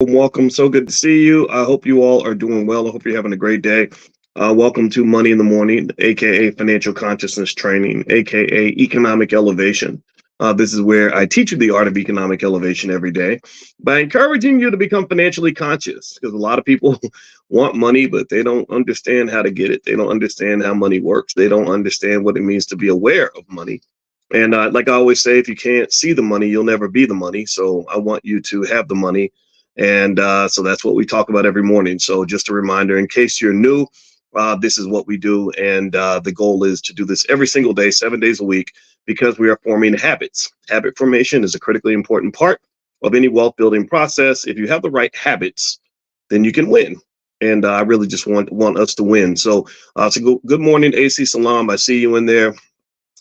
Welcome. So good to see you. I hope you all are doing well. I hope you're having a great day. Welcome to Money in the Morning, aka Financial Consciousness Training, aka Economic Elevation. This is where I teach you the art of economic elevation every day by encouraging you to become financially conscious. Because a lot of people want money, but they don't understand how to get it. They don't understand how money works. They don't understand what it means to be aware of money. And like I always say, if you can't see the money, you'll never be the money. So I want you to have the money, and so that's what we talk about every morning. So just a reminder, in case you're new, this is what we do. And the goal is to do this every single day, 7 days a week, because we are forming habits. Habit formation is a critically important part of any wealth building process. If you have the right habits, then you can win. And I really just want us to win. So good morning, AC Salam. I see you in there.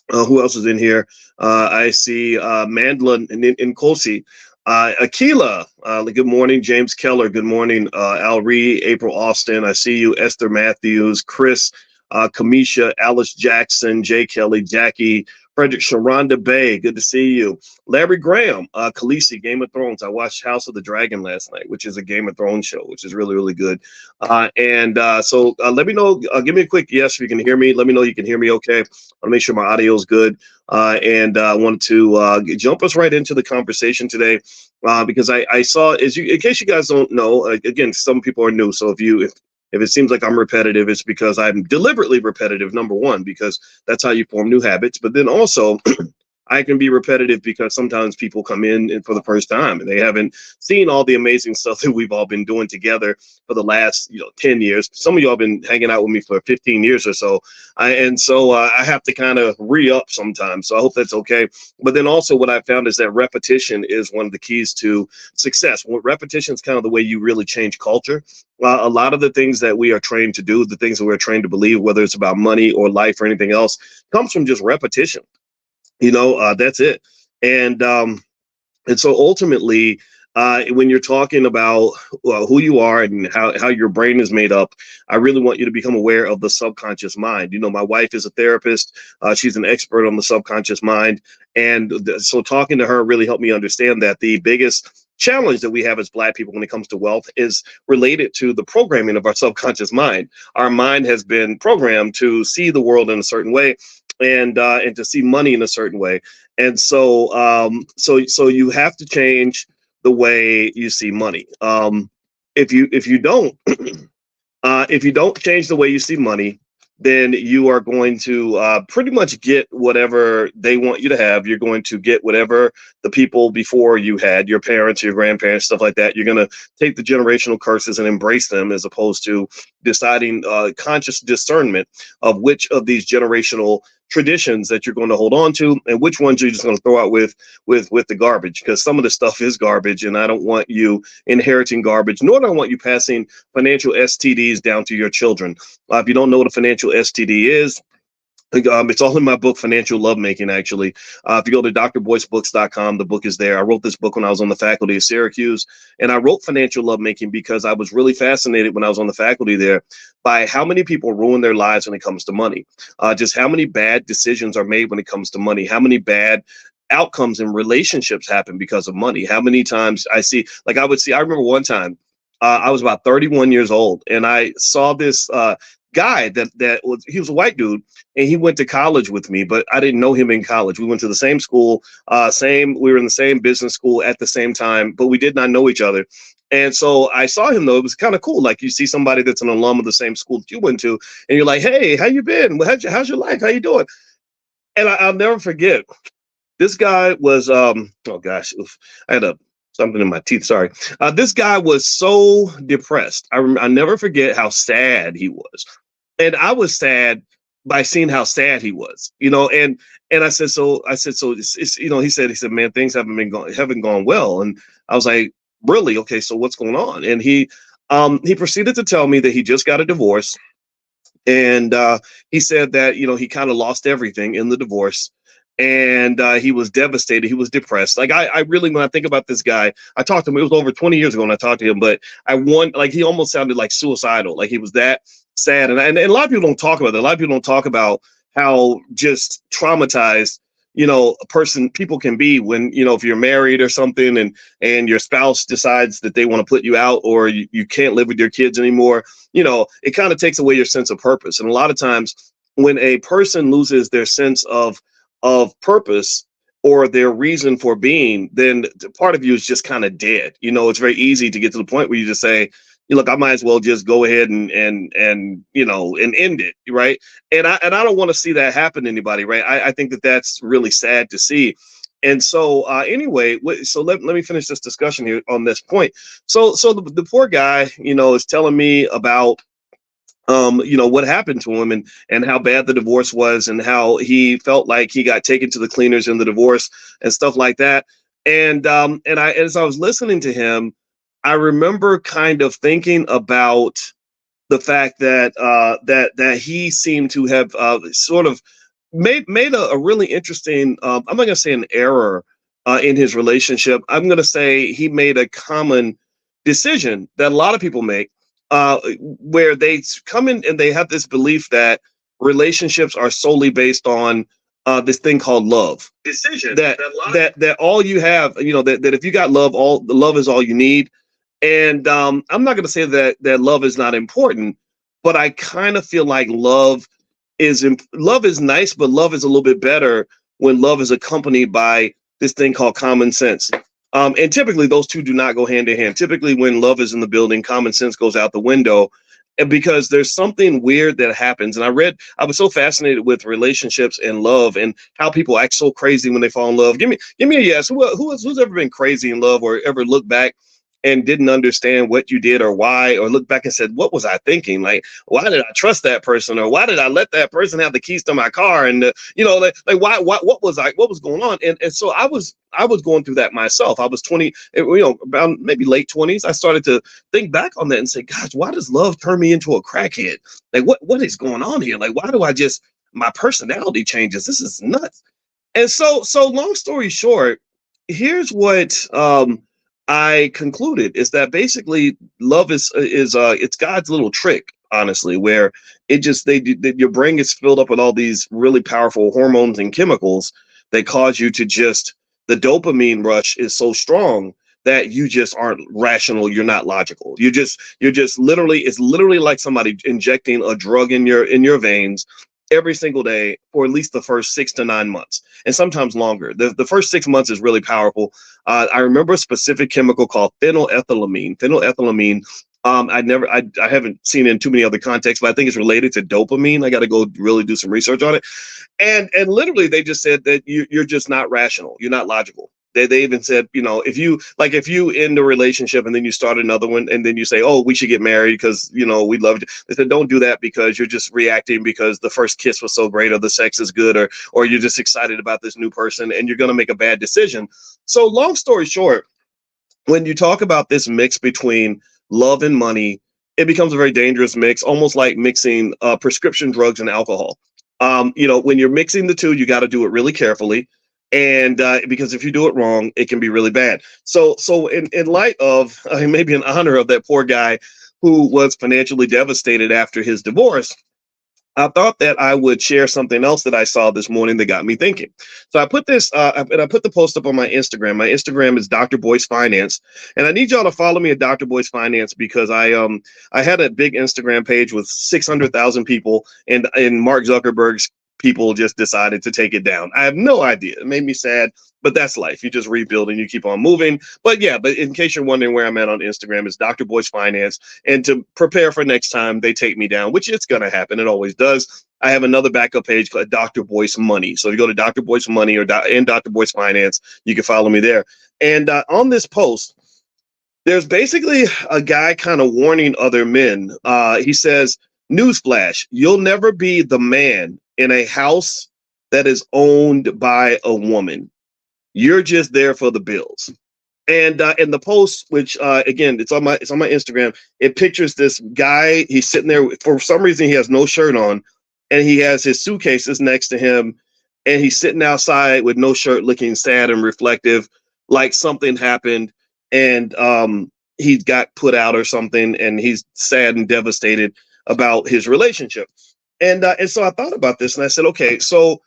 Who else is in here? I see Mandla and Kosi. Akila, good morning. James Keller, good morning. Al Ree, April Austin, I see you. Esther Matthews, Chris, Kamisha, Alice Jackson, Jay Kelly, Jackie, Frederick, Sharonda Bay, good to see you. Larry Graham, Khaleesi, Game of Thrones. I watched House of the Dragon last night, which is a Game of Thrones show, which is really, really good. So let me know, give me a quick yes if you can hear me. Let me know you can hear me okay. I'll make sure my audio is good. I wanted to jump us right into the conversation today because I saw, in case you guys don't know, again, some people are new. So if it seems like I'm repetitive, it's because I'm deliberately repetitive, number one, because that's how you form new habits. But then also, I can be repetitive because sometimes people come in for the first time and they haven't seen all the amazing stuff that we've all been doing together for the last 10 years. Some of y'all been hanging out with me for 15 years or so. I have to kind of re-up sometimes. So I hope that's okay. But then also what I found is that repetition is one of the keys to success. Well, repetition is kind of the way you really change culture. A lot of the things that we are trained to do, the things that we're trained to believe, whether it's about money or life or anything else, comes from just repetition. That's it. And so ultimately, when you're talking about who you are and how your brain is made up, I really want you to become aware of the subconscious mind. My wife is a therapist. She's an expert on the subconscious mind. So talking to her really helped me understand that the biggest challenge that we have as Black people when it comes to wealth is related to the programming of our subconscious mind. Our mind has been programmed to see the world in a certain way and to see money in a certain way. And so you have to change the way you see money. If you don't if you don't change the way you see money, then you are going to pretty much get whatever they want you to have. You're going to get whatever the people before you had, your parents, your grandparents, stuff like that. You're going to take the generational curses and embrace them, as opposed to deciding conscious discernment of which of these generational traditions that you're going to hold on to and which ones you're just going to throw out with the garbage, because some of the stuff is garbage and I don't want you inheriting garbage, nor do I want you passing financial STDs down to your children. If you don't know what a financial STD is, it's all in my book, Financial Lovemaking, actually. If you go to drboycebooks.com, the book is there. I wrote this book when I was on the faculty of Syracuse, and I wrote Financial Lovemaking because I was really fascinated when I was on the faculty there by how many people ruin their lives when it comes to money. Just how many bad decisions are made when it comes to money, how many bad outcomes in relationships happen because of money. How many times I remember one time, I was about 31 years old, and I saw this guy he was a white dude, and he went to college with me, but I didn't know him in college. We went to the same school, we were in the same business school at the same time, but we did not know each other. And so I saw him, though. It was kind of cool. Like, you see somebody that's an alum of the same school that you went to, and you're like, hey, how you been? How's your life? How you doing? And I'll never forget. This guy was, oh gosh, I had something in my teeth. Sorry. This guy was so depressed. I never forget how sad he was. And I was sad by seeing how sad he was, and I said, so it's he said, man, things haven't gone well. And I was like, really? Okay. So what's going on? And he proceeded to tell me that he just got a divorce. And he said that, he kind of lost everything in the divorce. And he was devastated. He was depressed. Like, I really, when I think about this guy, I talked to him. It was over 20 years ago when I talked to him, but he almost sounded like suicidal. Like, he was that sad. And a lot of people don't talk about that. A lot of people don't talk about how just traumatized, people can be when, if you're married or something, and your spouse decides that they want to put you out, or you can't live with your kids anymore. It kind of takes away your sense of purpose. And a lot of times when a person loses their sense of purpose or their reason for being, then part of you is just kind of dead. It's very easy to get to the point where you just say, look, I might as well just go ahead and end it, right? And I don't want to see that happen to anybody, right? I think that that's really sad to see. And so anyway, so let me finish this discussion here on this point. So the poor guy, is telling me about what happened to him, and how bad the divorce was, and how he felt like he got taken to the cleaners in the divorce and stuff like that. And as I was listening to him, I remember kind of thinking about the fact that that he seemed to have sort of made a really interesting. I'm not going to say an error in his relationship. I'm going to say he made a common decision that a lot of people make, where they come in and they have this belief that relationships are solely based on this thing called love. Decision that all you have, that if you got love, all the love is all you need. And I'm not going to say that love is not important, but I kind of feel like love is nice, but love is a little bit better when love is accompanied by this thing called common sense. And typically those two do not go hand in hand. Typically when love is in the building, common sense goes out the window, and because there's something weird that happens. And I was so fascinated with relationships and love and how people act so crazy when they fall in love. Give me a yes. Who's ever been crazy in love, or ever looked back and didn't understand what you did or why, or look back and said, what was I thinking? Like, why did I trust that person? Or why did I let that person have the keys to my car? And, why, what was going on? And so I was going through that myself. I was 20, about maybe late 20s. I started to think back on that and say, gosh, why does love turn me into a crackhead? Like, what is going on here? Like, why do my personality changes? This is nuts. And so long story short, here's what, I concluded is that basically love is it's God's little trick, honestly, where your brain gets filled up with all these really powerful hormones and chemicals that cause you to the dopamine rush is so strong that you just aren't rational. You're not logical. You're just literally, it's literally like somebody injecting a drug in your veins every single day for at least the first 6 to 9 months, and sometimes longer. The first 6 months is really powerful. I remember a specific chemical called phenylethylamine. Phenylethylamine. I haven't seen it in too many other contexts, but I think it's related to dopamine. I got to go really do some research on it. And literally, they just said that you're just not rational. You're not logical. They even said, if you end a relationship and then you start another one and then you say, oh, we should get married because, we love you. They said, don't do that because you're just reacting because the first kiss was so great, or the sex is good, or you're just excited about this new person and you're going to make a bad decision. So long story short, when you talk about this mix between love and money, it becomes a very dangerous mix, almost like mixing prescription drugs and alcohol. When you're mixing the two, you got to do it really carefully. And because if you do it wrong, it can be really bad. So in light of maybe in honor of that poor guy who was financially devastated after his divorce, I thought that I would share something else that I saw this morning that got me thinking. So I put this, and I put the post up on my Instagram. My Instagram is Dr. Boyce Finance, and I need y'all to follow me at Dr. Boyce Finance because I had a big Instagram page with 600,000 people, and Mark Zuckerberg's people just decided to take it down. I have no idea. It made me sad, but that's life. You just rebuild and you keep on moving. But yeah, but in case you're wondering where I'm at on Instagram, it's Dr. Boyce Finance. And to prepare for next time they take me down, which it's going to happen. It always does. I have another backup page called Dr. Boyce Money. So if you go to Dr. Boyce Money and Dr. Boyce Finance, you can follow me there. And on this post, there's basically a guy kind of warning other men. He says, newsflash, you'll never be the man in a house that is owned by a woman. You're just there for the bills. And in the post, which again, it's on my Instagram, it pictures this guy. He's sitting there. For some reason, he has no shirt on, and he has his suitcases next to him, and he's sitting outside with no shirt, looking sad and reflective, like something happened, and he got put out or something, and he's sad and devastated about his relationship. And so I thought about this and I said, okay, so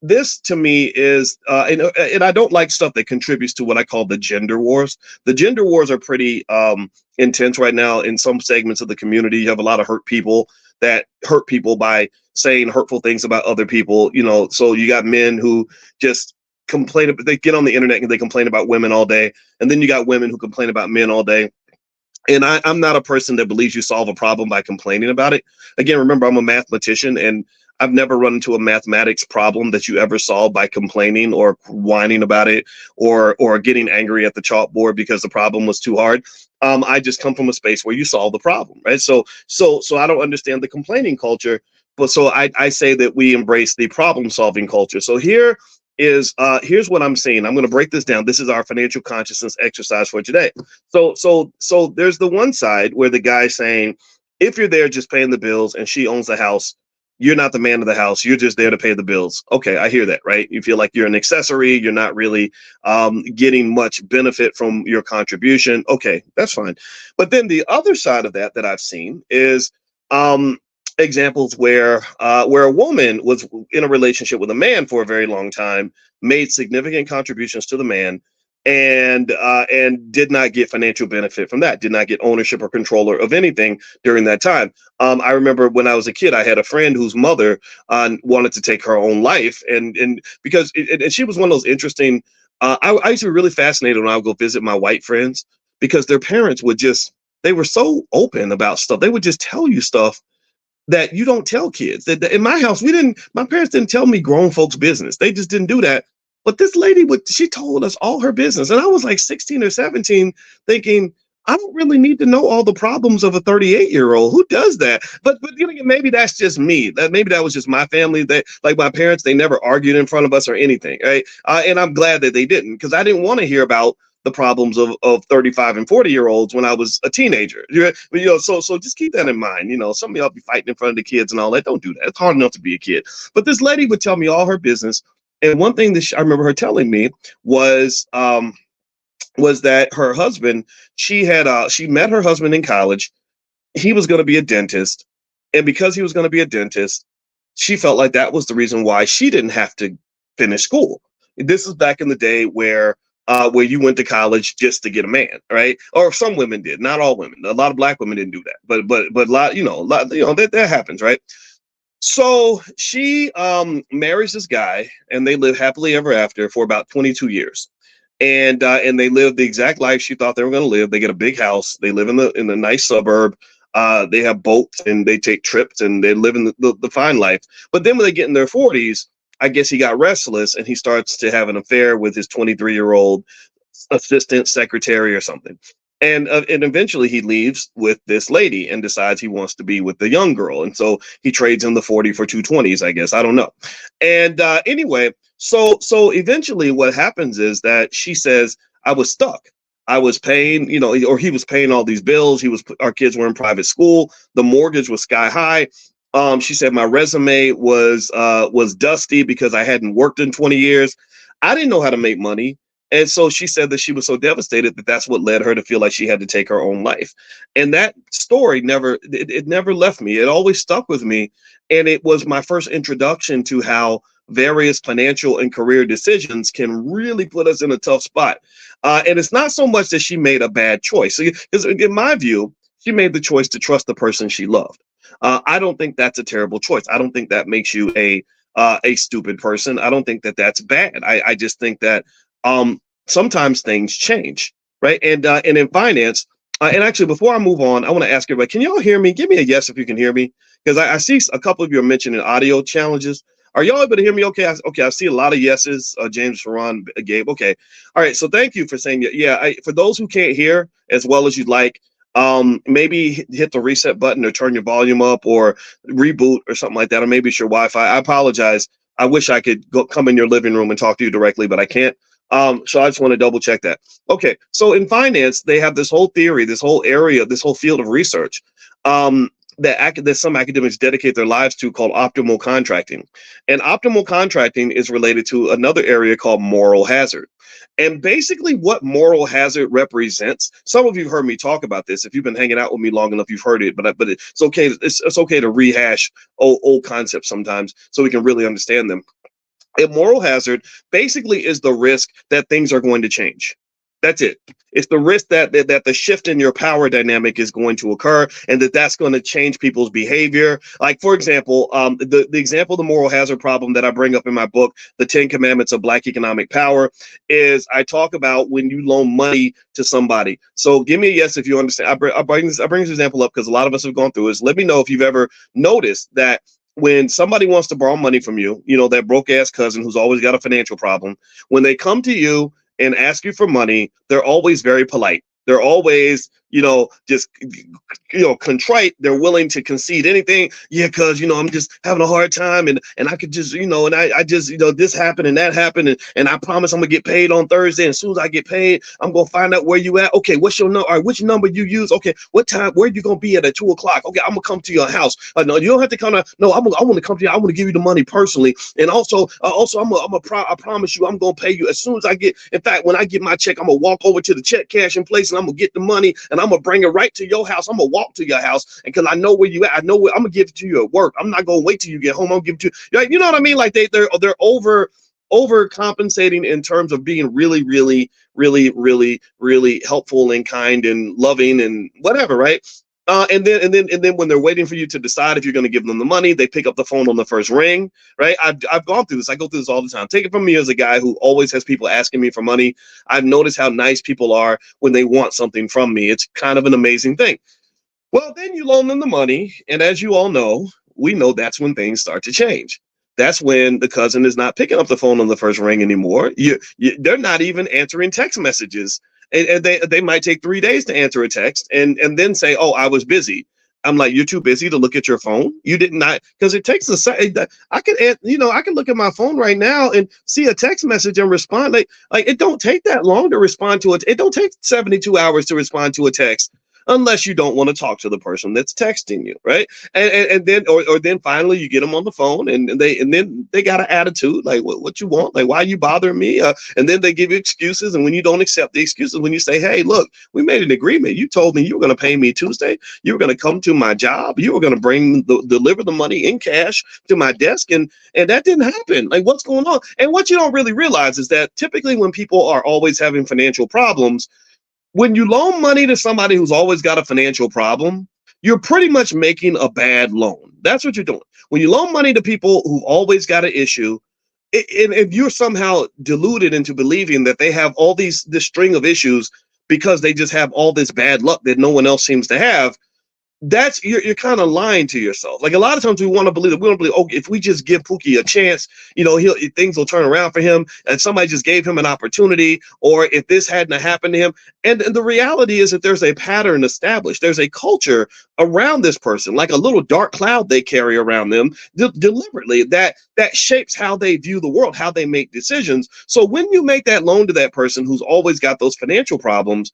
this to me is, and I don't like stuff that contributes to what I call the gender wars. The gender wars are pretty intense right now in some segments of the community. You have a lot of hurt people that hurt people by saying hurtful things about other people. So you got men who just complain. They get on the internet and they complain about women all day, and then you got women who complain about men all day. And I'm not a person that believes you solve a problem by complaining about it. Again, remember, I'm a mathematician, and I've never run into a mathematics problem that you ever solve by complaining or whining about it, or getting angry at the chalkboard because the problem was too hard. I just come from a space where you solve the problem, right? So I don't understand the complaining culture, but so I say that we embrace the problem solving culture. So here's what I'm saying. I'm going to break this down. This is our financial consciousness exercise for today. So there's the one side where the guy's saying, if you're there just paying the bills and she owns the house, you're not the man of the house. You're just there to pay the bills. Okay, I hear that, right? You feel like you're an accessory. You're not really getting much benefit from your contribution. Okay, that's fine. But then the other side of that I've seen is examples where a woman was in a relationship with a man for a very long time, made significant contributions to the man, and did not get financial benefit from that, did not get ownership or control of anything during that time. I remember when I was a kid, I had a friend whose mother wanted to take her own life, and because and she was one of those interesting. I used to be really fascinated when I would go visit my white friends, because their parents they were so open about stuff. They would just tell you stuff that you don't tell kids. That in my house, my parents didn't tell me grown folks' business. They just didn't do that. But this lady she told us all her business. And I was like 16 or 17 thinking, I don't really need to know all the problems of a 38-year-old. Who does that? But maybe that's just me. Maybe that was just my family. That, like my parents, they never argued in front of us or anything. Right? And I'm glad that they didn't, because I didn't want to hear about the problems of 35 and 40-year-olds when I was a teenager. So just keep that in mind. Some of y'all be fighting in front of the kids and all that. Don't do that. It's hard enough to be a kid. But this lady would tell me all her business. And one thing that I remember her telling me was that her husband, she met her husband in college. He was going to be a dentist. And because he was going to be a dentist, she felt like that was the reason why she didn't have to finish school. This is back in the day where you went to college just to get a man, right? Or some women did, not all women. A lot of black women didn't do that, but a lot, that happens, right? So she marries this guy, and they live happily ever after for about 22 years. And they live the exact life she thought they were going to live. They get a big house. They live in the nice suburb. They have boats, and they take trips, and they live in the fine life. But then when they get in their 40s, I guess he got restless, and he starts to have an affair with his 23-year-old assistant secretary or something. And eventually he leaves with this lady and decides he wants to be with the young girl. And so he trades in the 40 for 220s, I guess. I don't know. And anyway, so eventually what happens is that she says, I was stuck. I was paying, or he was paying all these bills. Our kids were in private school. The mortgage was sky high. She said my resume was dusty because I hadn't worked in 20 years. I didn't know how to make money. And so she said that she was so devastated that that's what led her to feel like she had to take her own life. And that story never left me. It always stuck with me. And it was my first introduction to how various financial and career decisions can really put us in a tough spot. And it's not so much that she made a bad choice. Because in my view, she made the choice to trust the person she loved. I don't think that's a terrible choice. I don't think that makes you a stupid person. I don't think that that's bad. I just think that sometimes things change, right? And in finance, and actually, before I move on, I want to ask everybody, can y'all hear me? Give me a yes if you can hear me, because I see a couple of you are mentioning audio challenges. Are y'all able to hear me? Okay, I see a lot of yeses. James, Ferran, Gabe. Okay, all right. So thank you for saying yeah. For those who can't hear as well as you'd like, maybe hit the reset button or turn your volume up or reboot or something like that, or maybe it's your Wi-Fi. I apologize. I wish I could come in your living room and talk to you directly, but I can't. So I just want to double check that. Okay, so in finance, they have this whole theory, this whole area, this whole field of research that some academics dedicate their lives to, called optimal contracting. And optimal contracting is related to another area called moral hazard. And basically what moral hazard represents, some of you heard me talk about this. If you've been hanging out with me long enough, you've heard it, but it's okay. It's okay to rehash old concepts sometimes so we can really understand them. A moral hazard basically is the risk that things are going to change. That's it. It's the risk that the shift in your power dynamic is going to occur, and that's going to change people's behavior. Like, for example, the example of the moral hazard problem that I bring up in my book, The 10 Commandments of Black Economic Power, is I talk about when you loan money to somebody. So give me a yes if you understand. I bring this example up because a lot of us have gone through this. Let me know if you've ever noticed that when somebody wants to borrow money from you, that broke ass cousin who's always got a financial problem, when they come to you and ask you for money, they're always very polite. They're always, just, contrite. They're willing to concede anything. Yeah, because, I'm just having a hard time and I could just, and I just, this happened and that happened. And I promise I'm going to get paid on Thursday. And as soon as I get paid, I'm going to find out where you at. Okay, what's your number? All right, which number you use? Okay, what time? Where you going to be at 2:00? Okay, I'm going to come to your house. No, you don't have to come. No, I want to come to you. I want to give you the money personally. And also, I promise you, I'm going to pay you as soon as I get. In fact, when I get my check, I'm going to walk over to the check cashing place and I'm going to get the money and I'm going to bring it right to your house. I'm going to walk to your house. And because I know where you at, I know where I'm going to give it to you at work. I'm not going to wait till you get home. I'm going to give it to you. You know what I mean? Like they're overcompensating in terms of being really, really, really, really, really helpful and kind and loving and whatever, right? And then when they're waiting for you to decide if you're going to give them the money, they pick up the phone on the first ring, right? I've gone through this. I go through this all the time. Take it from me as a guy who always has people asking me for money. I've noticed how nice people are when they want something from me. It's kind of an amazing thing. Well, then you loan them the money, and as you all know, we know that's when things start to change. That's when the cousin is not picking up the phone on the first ring anymore. They're not even answering text messages, and they might take 3 days to answer a text, and then say, "Oh, I was busy." I'm like, "You're too busy to look at your phone. You did not, because it takes a second. I can look at my phone right now and see a text message and respond. Like it don't take that long to respond to it. It don't take 72 hours to respond to a text." Unless you don't want to talk to the person that's texting you, right? And then or then finally you get them on the phone and then they got an attitude like what you want, like why you bothering me? And then they give you excuses, and when you don't accept the excuses, when you say, "Hey, look, we made an agreement. You told me you were going to pay me Tuesday. You were going to come to my job. You were going to deliver the money in cash to my desk, and that didn't happen. Like what's going on?" And what you don't really realize is that typically when people are always having financial problems, when you loan money to somebody who's always got a financial problem, you're pretty much making a bad loan. That's what you're doing. When you loan money to people who've always got an issue, and if you're somehow deluded into believing that they have this string of issues because they just have all this bad luck that no one else seems to have, that's you're kind of lying to yourself. Like a lot of times we want to believe oh, if we just give Pookie a chance, things will turn around for him, and somebody just gave him an opportunity, or if this hadn't happened to him. And the reality is that there's a pattern established. There's a culture around this person, like a little dark cloud they carry around them deliberately that shapes how they view the world, how they make decisions. So when you make that loan to that person who's always got those financial problems,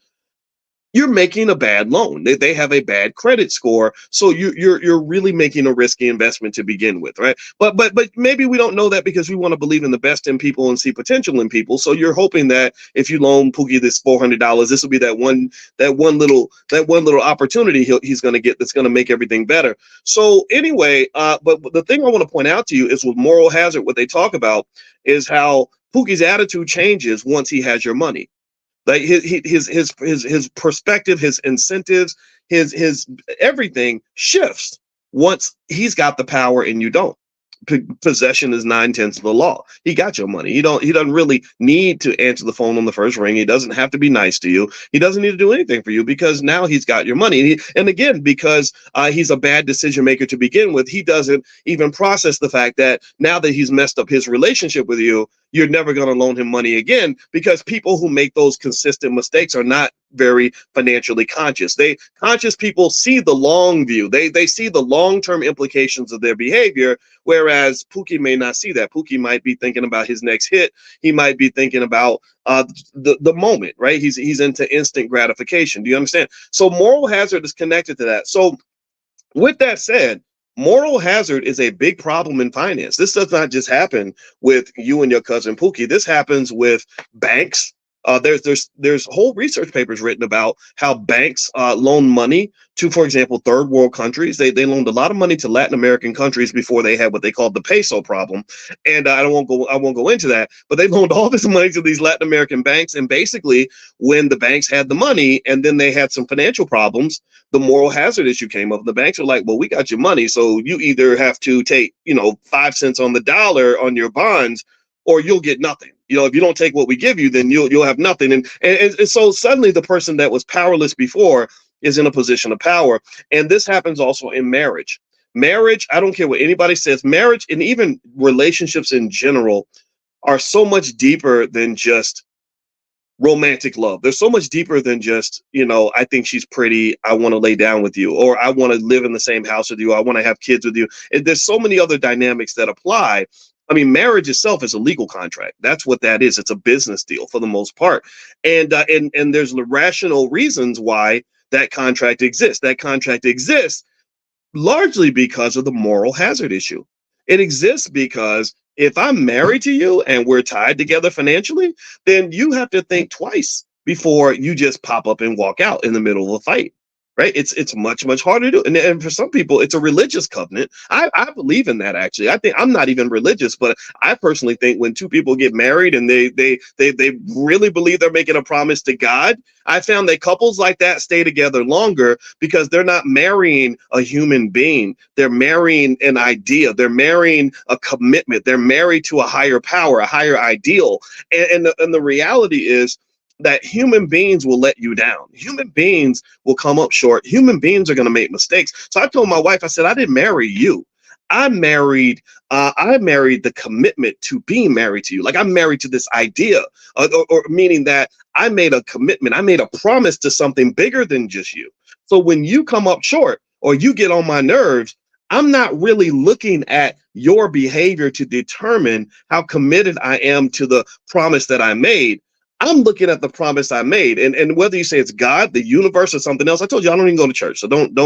you're making a bad loan. They have a bad credit score, so you're really making a risky investment to begin with, right? But maybe we don't know that because we want to believe in the best in people and see potential in people. So you're hoping that if you loan Pookie this $400, this will be that one little opportunity he's going to get that's going to make everything better. So anyway, but the thing I want to point out to you is with moral hazard, what they talk about is how Pookie's attitude changes once he has your money. Like his perspective, his incentives, his everything shifts once he's got the power and you don't. Possession is 9/10 of the law. He got your money. He doesn't really need to answer the phone on the first ring. He doesn't have to be nice to you. He doesn't need to do anything for you because now he's got your money. And again, because he's a bad decision maker to begin with, he doesn't even process the fact that now that he's messed up his relationship with you, you're never going to loan him money again, because people who make those consistent mistakes are not very financially conscious. Conscious people see the long view. They see the long-term implications of their behavior, whereas Pookie may not see that. Pookie might be thinking about his next hit. He might be thinking about the moment, right? He's into instant gratification. Do you understand? So moral hazard is connected to that. So with that said, moral hazard is a big problem in finance. This does not just happen with you and your cousin Pookie. This happens with banks. There's whole research papers written about how banks loan money to, for example, third world countries. They loaned a lot of money to Latin American countries before they had what they called the peso problem, and I won't go into that. But they loaned all this money to these Latin American banks, and basically, when the banks had the money and then they had some financial problems, the moral hazard issue came up. The banks were like, "Well, we got your money, so you either have to take 5 cents on the dollar on your bonds, or you'll get nothing. If you don't take what we give you, then you'll have nothing." And so suddenly the person that was powerless before is in a position of power. And this happens also in marriage. Marriage, I don't care what anybody says, marriage and even relationships in general are so much deeper than just romantic love. They're so much deeper than just, I think she's pretty, I want to lay down with you, or I want to live in the same house with you, I want to have kids with you. There's so many other dynamics that apply. I mean, marriage itself is a legal contract. That's what that is. It's a business deal for the most part. And there's rational reasons why that contract exists. That contract exists largely because of the moral hazard issue. It exists because if I'm married to you and we're tied together financially, then you have to think twice before you just pop up and walk out in the middle of a fight. Right? It's much, much harder to do. And for some people, it's a religious covenant. I believe in that, actually. I think I'm not even religious, but I personally think when two people get married and they really believe they're making a promise to God, I found that couples like that stay together longer because they're not marrying a human being. They're marrying an idea. They're marrying a commitment. They're married to a higher power, a higher ideal. And the reality is that human beings will let you down. Human beings will come up short. Human beings are going to make mistakes. So I told my wife, I said, I didn't marry you. I married the commitment to being married to you. Like, I'm married to this idea, or meaning that I made a commitment. I made a promise to something bigger than just you. So when you come up short or you get on my nerves, I'm not really looking at your behavior to determine how committed I am to the promise that I made. I'm looking at the promise I made, and whether you say it's God, the universe, or something else. I told you I don't even go to church, so don't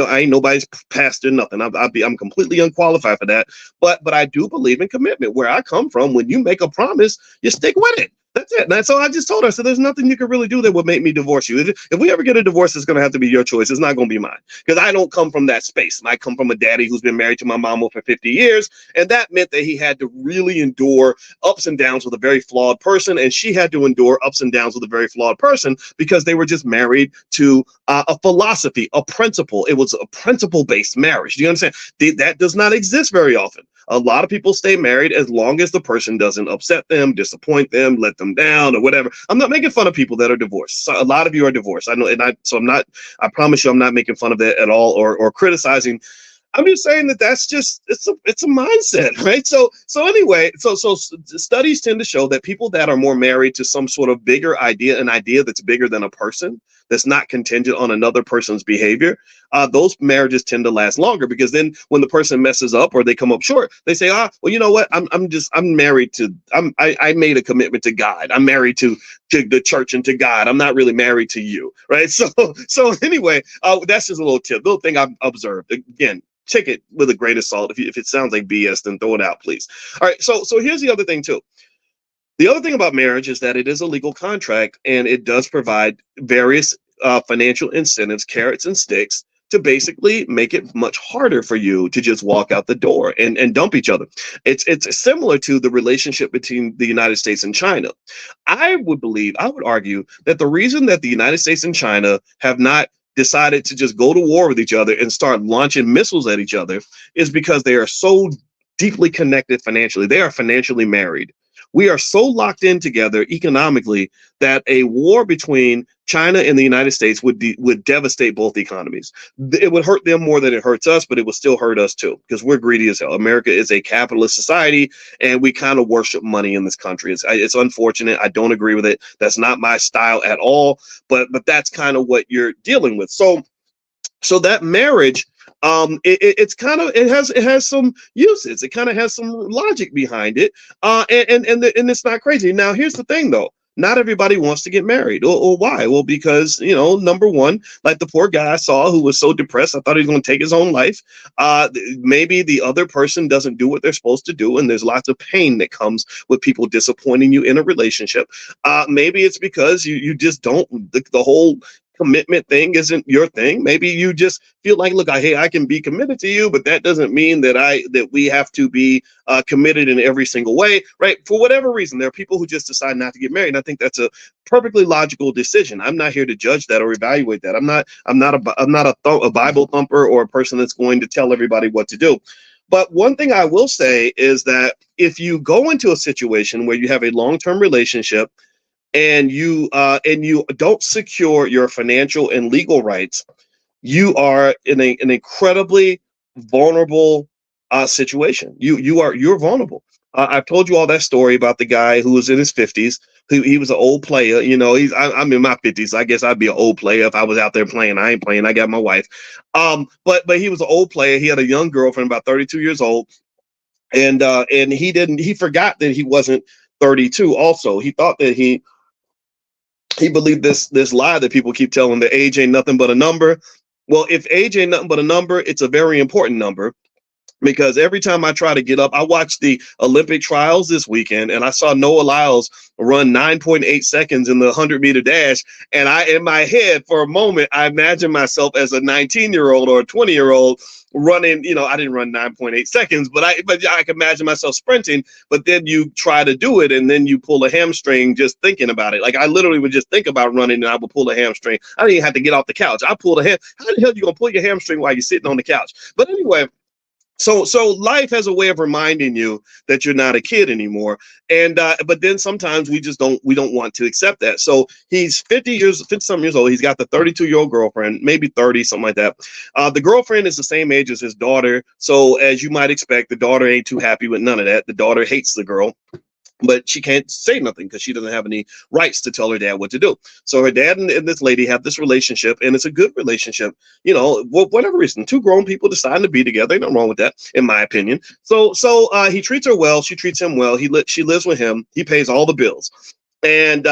I ain't nobody's pastor, nothing. I'm completely unqualified for that. But I do believe in commitment. Where I come from, when you make a promise, you stick with it. That's it. That's all I just told her. So there's nothing you could really do that would make me divorce you. If we ever get a divorce, it's going to have to be your choice. It's not going to be mine, because I don't come from that space. I come from a daddy who's been married to my mama for 50 years. And that meant that he had to really endure ups and downs with a very flawed person. And she had to endure ups and downs with a very flawed person, because they were just married to a philosophy, a principle. It was a principle-based marriage. Do you understand? That does not exist very often. A lot of people stay married as long as the person doesn't upset them, disappoint them, let them down, or whatever. I'm not making fun of people that are divorced. So a lot of you are divorced. I know, I'm not. I promise you, I'm not making fun of that at all, or criticizing. I'm just saying that that's just it's a mindset, right? So anyway, so studies tend to show that people that are more married to some sort of bigger idea, an idea that's bigger than a person, that's not contingent on another person's behavior, those marriages tend to last longer, because then when the person messes up or they come up short, they say, well, you know what? I'm married to, I made a commitment to God. I'm married to the church and to God. I'm not really married to you, right? So anyway, that's just a little thing I've observed. Again, take it with a grain of salt. If it sounds like BS, then throw it out, please. All right. So here's the other thing too. The other thing about marriage is that it is a legal contract, and it does provide various financial incentives, carrots and sticks, to basically make it much harder for you to just walk out the door and dump each other. It's similar to the relationship between the United States and China. I would argue that the reason that the United States and China have not decided to just go to war with each other and start launching missiles at each other is because they are so deeply connected financially. They are financially married. We are so locked in together economically that a war between China and the United States would devastate both economies. It would hurt them more than it hurts us, but it would still hurt us too, because we're greedy as hell. America is a capitalist society, and we kind of worship money in this country. It's unfortunate. I don't agree with it. That's not my style at all, but that's kind of what you're dealing with. So that marriage, it has some uses. It kind of has some logic behind it, and it's not crazy. Now, here's the thing, though. not everybody wants to get married. Or why? Well, because, number one, like the poor guy I saw who was so depressed, I thought he was going to take his own life. Maybe the other person doesn't do what they're supposed to do, and there's lots of pain that comes with people disappointing you in a relationship. Maybe it's because you just don't, the whole commitment thing isn't your thing. Maybe you just feel like, look, hey, I can be committed to you, but that doesn't mean that we have to be committed in every single way, right? For whatever reason, there are people who just decide not to get married. And I think that's a perfectly logical decision. I'm not here to judge that or evaluate that. I'm not a Bible thumper or a person that's going to tell everybody what to do. But one thing I will say is that if you go into a situation where you have a long-term relationship and you don't secure your financial and legal rights, you are in an incredibly vulnerable situation. You're vulnerable. I've told you all that story about the guy who was in his 50s. He was an old player. I'm in my 50s. I guess I'd be an old player if I was out there playing. I ain't playing. I got my wife. But he was an old player. He had a young girlfriend, about 32 years old, and he forgot that he wasn't 32. Also, he thought that he believed this lie that people keep telling, that age ain't nothing but a number. Well, if age ain't nothing but a number, it's a very important number, because every time I try to get up, I watched the Olympic trials this weekend and I saw Noah Lyles run 9.8 seconds in the 100-meter dash. And in my head, for a moment, I imagined myself as a 19-year-old or a 20-year-old running. I didn't run 9.8 seconds, but I can imagine myself sprinting. But then you try to do it and then you pull a hamstring just thinking about it. Like, I literally would just think about running and I would pull a hamstring. I didn't even have to get off the couch. I pulled a ham. How the hell are you going to pull your hamstring while you're sitting on the couch? But anyway, so life has a way of reminding you that you're not a kid anymore, but then sometimes we don't want to accept that. So he's 50 something years old. He's got the 32-year-old girlfriend, maybe 30, something like that. The girlfriend is the same age as his daughter, so as you might expect, the daughter ain't too happy with none of that. The daughter hates the girl, but she can't say nothing because she doesn't have any rights to tell her dad what to do. So her dad and this lady have this relationship, and it's a good relationship. Whatever reason, two grown people deciding to be together, ain't nothing wrong with that, in my opinion. So he treats her well, she treats him well. She lives with him. He pays all the bills, and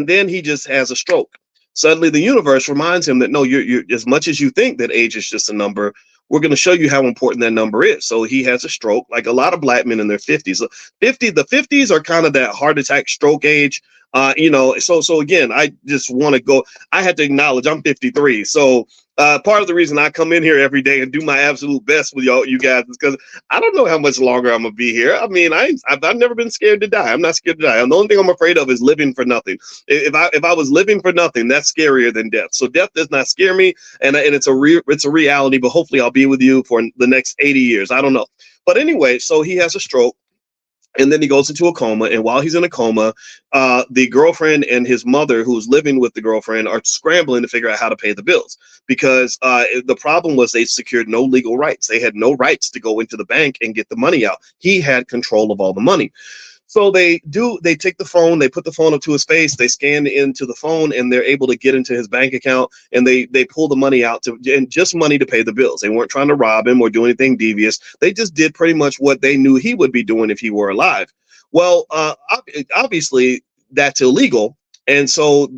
then he just has a stroke. Suddenly, the universe reminds him that no, you're as much as you think that age is just a number. We're going to show you how important that number is. So he has a stroke, like a lot of black men in their 50s. The 50s are kind of that heart attack stroke age. So again, I just want to go. I had to acknowledge I'm 53. So part of the reason I come in here every day and do my absolute best with you guys is because I don't know how much longer I'm gonna be here. I mean, I've never been scared to die. I'm not scared to die. And the only thing I'm afraid of is living for nothing. If I was living for nothing, that's scarier than death. So death does not scare me, and it's a reality. But hopefully, I'll be with you for the next 80 years. I don't know. But anyway, so he has a stroke. And then he goes into a coma. And while he's in a coma, the girlfriend and his mother, who's living with the girlfriend, are scrambling to figure out how to pay the bills, because the problem was they secured no legal rights. They had no rights to go into the bank and get the money out. He had control of all the money. So they take the phone, they put the phone up to his face, they scan into the phone, and they're able to get into his bank account, and they pull the money out and just money to pay the bills. They weren't trying to rob him or do anything devious. They just did pretty much what they knew he would be doing if he were alive. Well, obviously that's illegal. And so,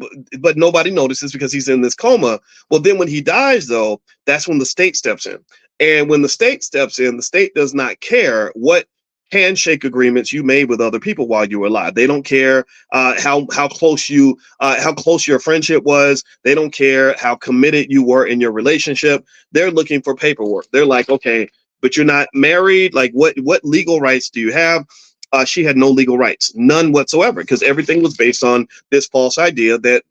but nobody notices because he's in this coma. Well, then when he dies, though, that's when the state steps in. And when the state steps in, the state does not care what handshake agreements you made with other people while you were alive. They don't care how close your friendship was. They don't care how committed you were in your relationship. They're looking for paperwork. They're like, okay, but you're not married. Like, what legal rights do you have? She had no legal rights, none whatsoever, because everything was based on this false idea that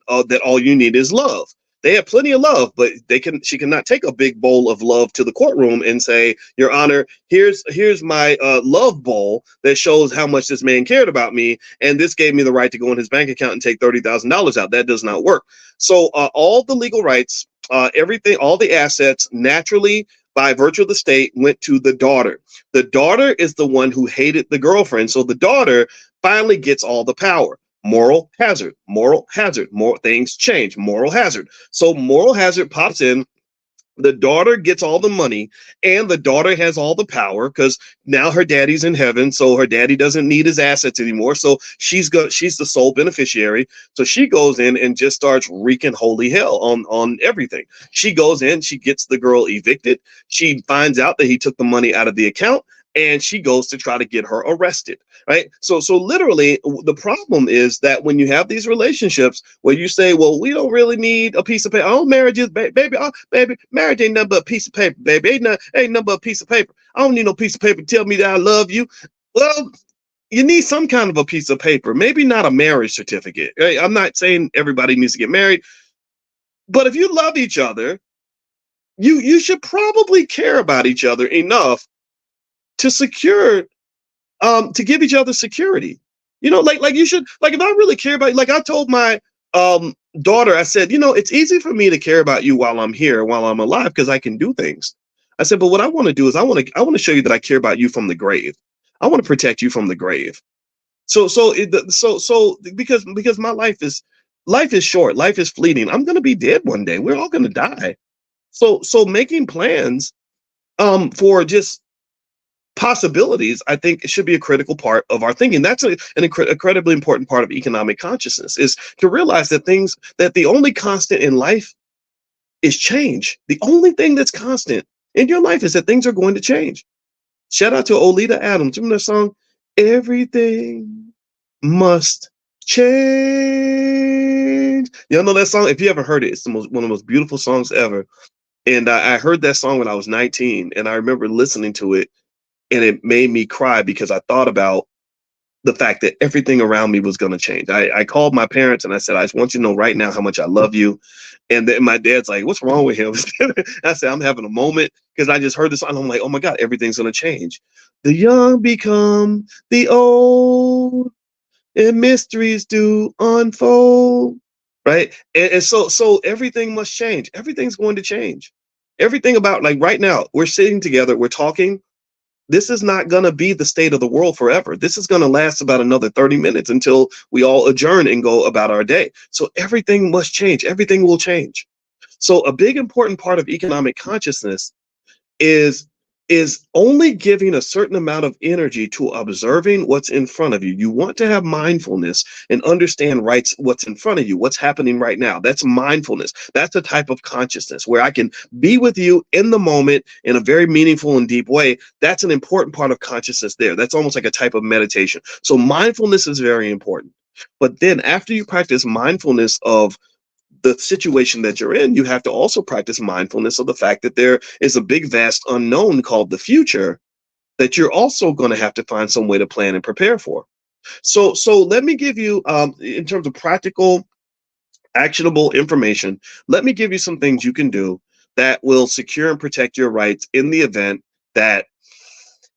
all you need is love. They have plenty of love, but she cannot take a big bowl of love to the courtroom and say, Your Honor, here's my love bowl that shows how much this man cared about me, and this gave me the right to go in his bank account and take $30,000 out. That does not work. So all the legal rights, everything, all the assets, naturally, by virtue of the state, went to the daughter. The daughter is the one who hated the girlfriend, so the daughter finally gets all the power. Moral hazard, more things change, moral hazard. So moral hazard pops in The daughter gets all the money, and the daughter has all the power because now her daddy's in heaven, so her daddy doesn't need his assets anymore. So she's the sole beneficiary. So she goes in and just starts wreaking holy hell on everything. She goes in, she gets the girl evicted. She finds out that he took the money out of the account, and she goes to try to get her arrested. Right. So literally, the problem is that when you have these relationships where you say, well, we don't really need a piece of paper. Oh, marriage is, baby, oh, baby, marriage ain't nothing but a piece of paper, baby. Ain't nothing but a piece of paper. I don't need no piece of paper to tell me that I love you. Well, you need some kind of a piece of paper, maybe not a marriage certificate. Right? I'm not saying everybody needs to get married, but if you love each other, you should probably care about each other enough to secure to give each other security. Like you should, like, if I really care about you, like I told my daughter, I said, it's easy for me to care about you while I'm here, while I'm alive, because I can do things. I said, but what I want to do is I want to show you that I care about you from the grave. I want to protect you from the grave. Because my life is short, life is fleeting. I'm gonna be dead one day. We're all gonna die. So making plans for just possibilities, I think it should be a critical part of our thinking. That's an incredibly important part of economic consciousness, is to realize that the only constant in life is change. The only thing that's constant in your life is that things are going to change. Shout out to Olita Adams. Remember that song? Everything must change. Y'all know that song? If you haven't heard it, it's one of the most beautiful songs ever. And I heard that song when I was 19, and I remember listening to it, and it made me cry because I thought about the fact that everything around me was going to change. I called my parents and I said, I just want you to know right now how much I love you. And then my dad's like, what's wrong with him? I said, I'm having a moment because I just heard this song. And I'm like, oh my God, everything's going to change. The young become the old, and mysteries do unfold. Right. And so everything must change. Everything's going to change. Everything about, like, right now, we're sitting together, we're talking. This is not going to be the state of the world forever. This is going to last about another 30 minutes until we all adjourn and go about our day. So everything must change. Everything will change. So a big important part of economic consciousness is only giving a certain amount of energy to observing what's in front of you. You want to have mindfulness and understand what's in front of you, what's happening right now. That's mindfulness. That's a type of consciousness where I can be with you in the moment in a very meaningful and deep way. That's an important part of consciousness there. That's almost like a type of meditation. So mindfulness is very important. But then after you practice mindfulness of the situation that you're in, you have to also practice mindfulness of the fact that there is a big, vast unknown called the future that you're also going to have to find some way to plan and prepare for. So let me give you, in terms of practical, actionable information, let me give you some things you can do that will secure and protect your rights in the event that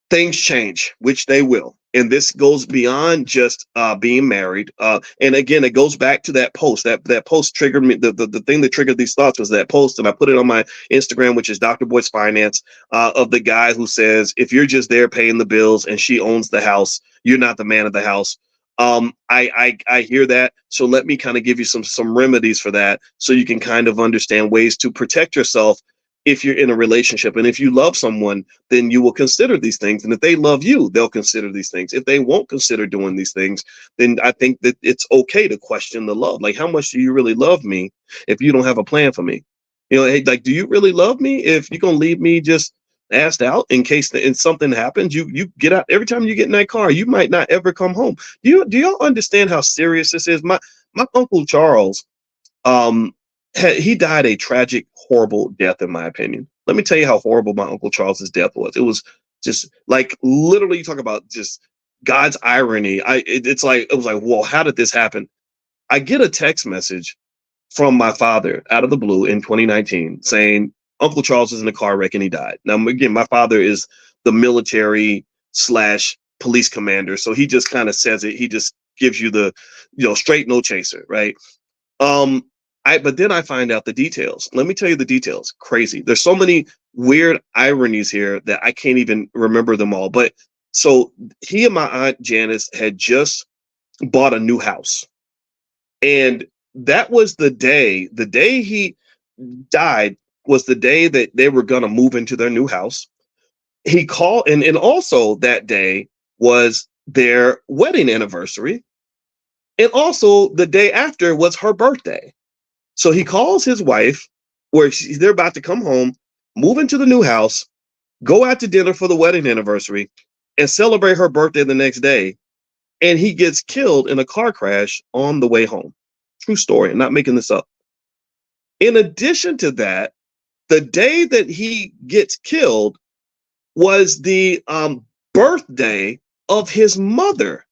things change, which they will. And this goes beyond just being married. And again, it goes back to that post. That post triggered me. The thing that triggered these thoughts was that post, and I put it on my Instagram, which is Dr. Boyce Finance, of the guy who says, if you're just there paying the bills and she owns the house, you're not the man of the house. I hear that. So let me kind of give you some remedies for that, so you can kind of understand ways to protect yourself if you're in a relationship. And if you love someone, then you will consider these things. And if they love you, they'll consider these things. If they won't consider doing these things, then I think that it's okay to question the love. Like, how much do you really love me if you don't have a plan for me? Hey, like, do you really love me if you're going to leave me just asked out in case something happens? You get out every time you get in that car, you might not ever come home. Do y'all understand how serious this is? My Uncle Charles, um, he died a tragic, horrible death, in my opinion. Let me tell you how horrible my Uncle Charles's death was. It was just like, literally, you talk about just God's irony. It's like, it was like, whoa, how did this happen? I get a text message from my father out of the blue in 2019 saying Uncle Charles was in a car wreck and he died. Now, again, my father is the military slash police commander, so he just kind of says it. He just gives you the, straight no chaser, right? Um, but then I find out the details. Let me tell you the details. Crazy. There's so many weird ironies here that I can't even remember them all. But so he and my aunt Janice had just bought a new house. And that was the day he died. was the day that they were going to move into their new house. He called, and also that day was their wedding anniversary. And also the day after was her birthday. So he calls his wife, where they're about to come home, move into the new house, go out to dinner for the wedding anniversary, and celebrate her birthday the next day. And he gets killed in a car crash on the way home. True story. I'm not making this up. In addition to that, the day that he gets killed was the birthday of his mother.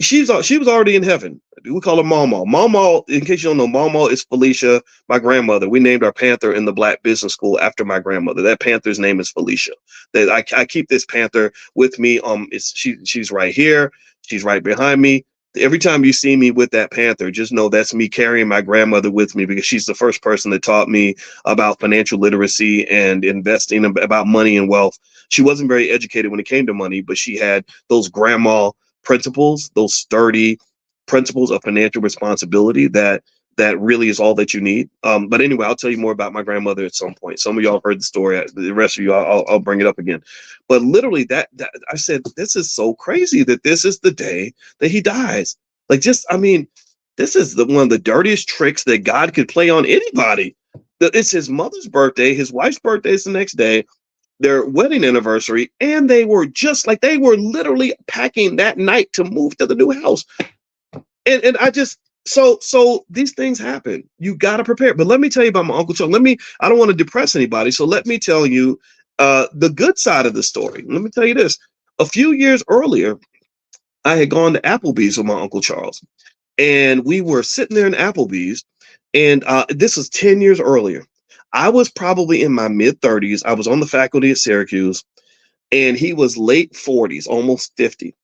She was already in heaven. We call her Mama. Mama, in case you don't know, Mama is Felicia, my grandmother. We named our panther in the Black Business School after my grandmother. That panther's name is Felicia. That I keep this panther with me. She's right here. She's right behind me. Every time you see me with that panther, just know that's me carrying my grandmother with me, because she's the first person that taught me about financial literacy and investing, about money and wealth. She wasn't very educated when it came to money, but she had those grandma principles, those sturdy principles of financial responsibility that really is all that you need. But anyway, I'll tell you more about my grandmother at some point. Some of y'all have heard the story. The rest of you, I'll bring it up again. But literally, that I said, this is so crazy that this is the day that he dies. Like, this is one of the dirtiest tricks that God could play on anybody. It's his mother's birthday. His wife's birthday is the next day, their wedding anniversary, and they were literally packing that night to move to the new house. And I just, so these things happen. You got to prepare. But let me tell you about my Uncle Charles. I don't want to depress anybody, so let me tell you the good side of the story. Let me tell you this. A few years earlier, I had gone to Applebee's with my Uncle Charles, and we were sitting there in Applebee's, and this was 10 years earlier. I was probably in my mid-30s. I was on the faculty at Syracuse, and he was late 40s, almost 50.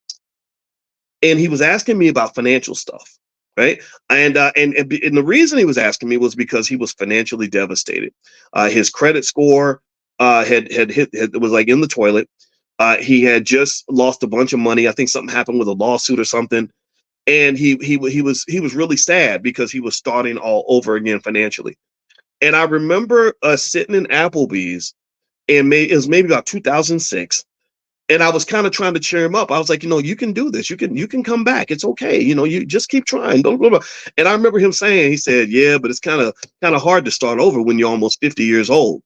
And he was asking me about financial stuff, right? And the reason he was asking me was because he was financially devastated. His credit score had was like in the toilet. He had just lost a bunch of money. I think something happened with a lawsuit or something, and he was really sad because he was starting all over again financially. And I remember us sitting in Applebee's, and it was maybe about 2006. And I was kind of trying to cheer him up. I was like, you can do this. You can come back. It's okay. You just keep trying. Blah, blah, blah. And I remember him saying, he said, yeah, but it's kind of hard to start over when you're almost 50 years old.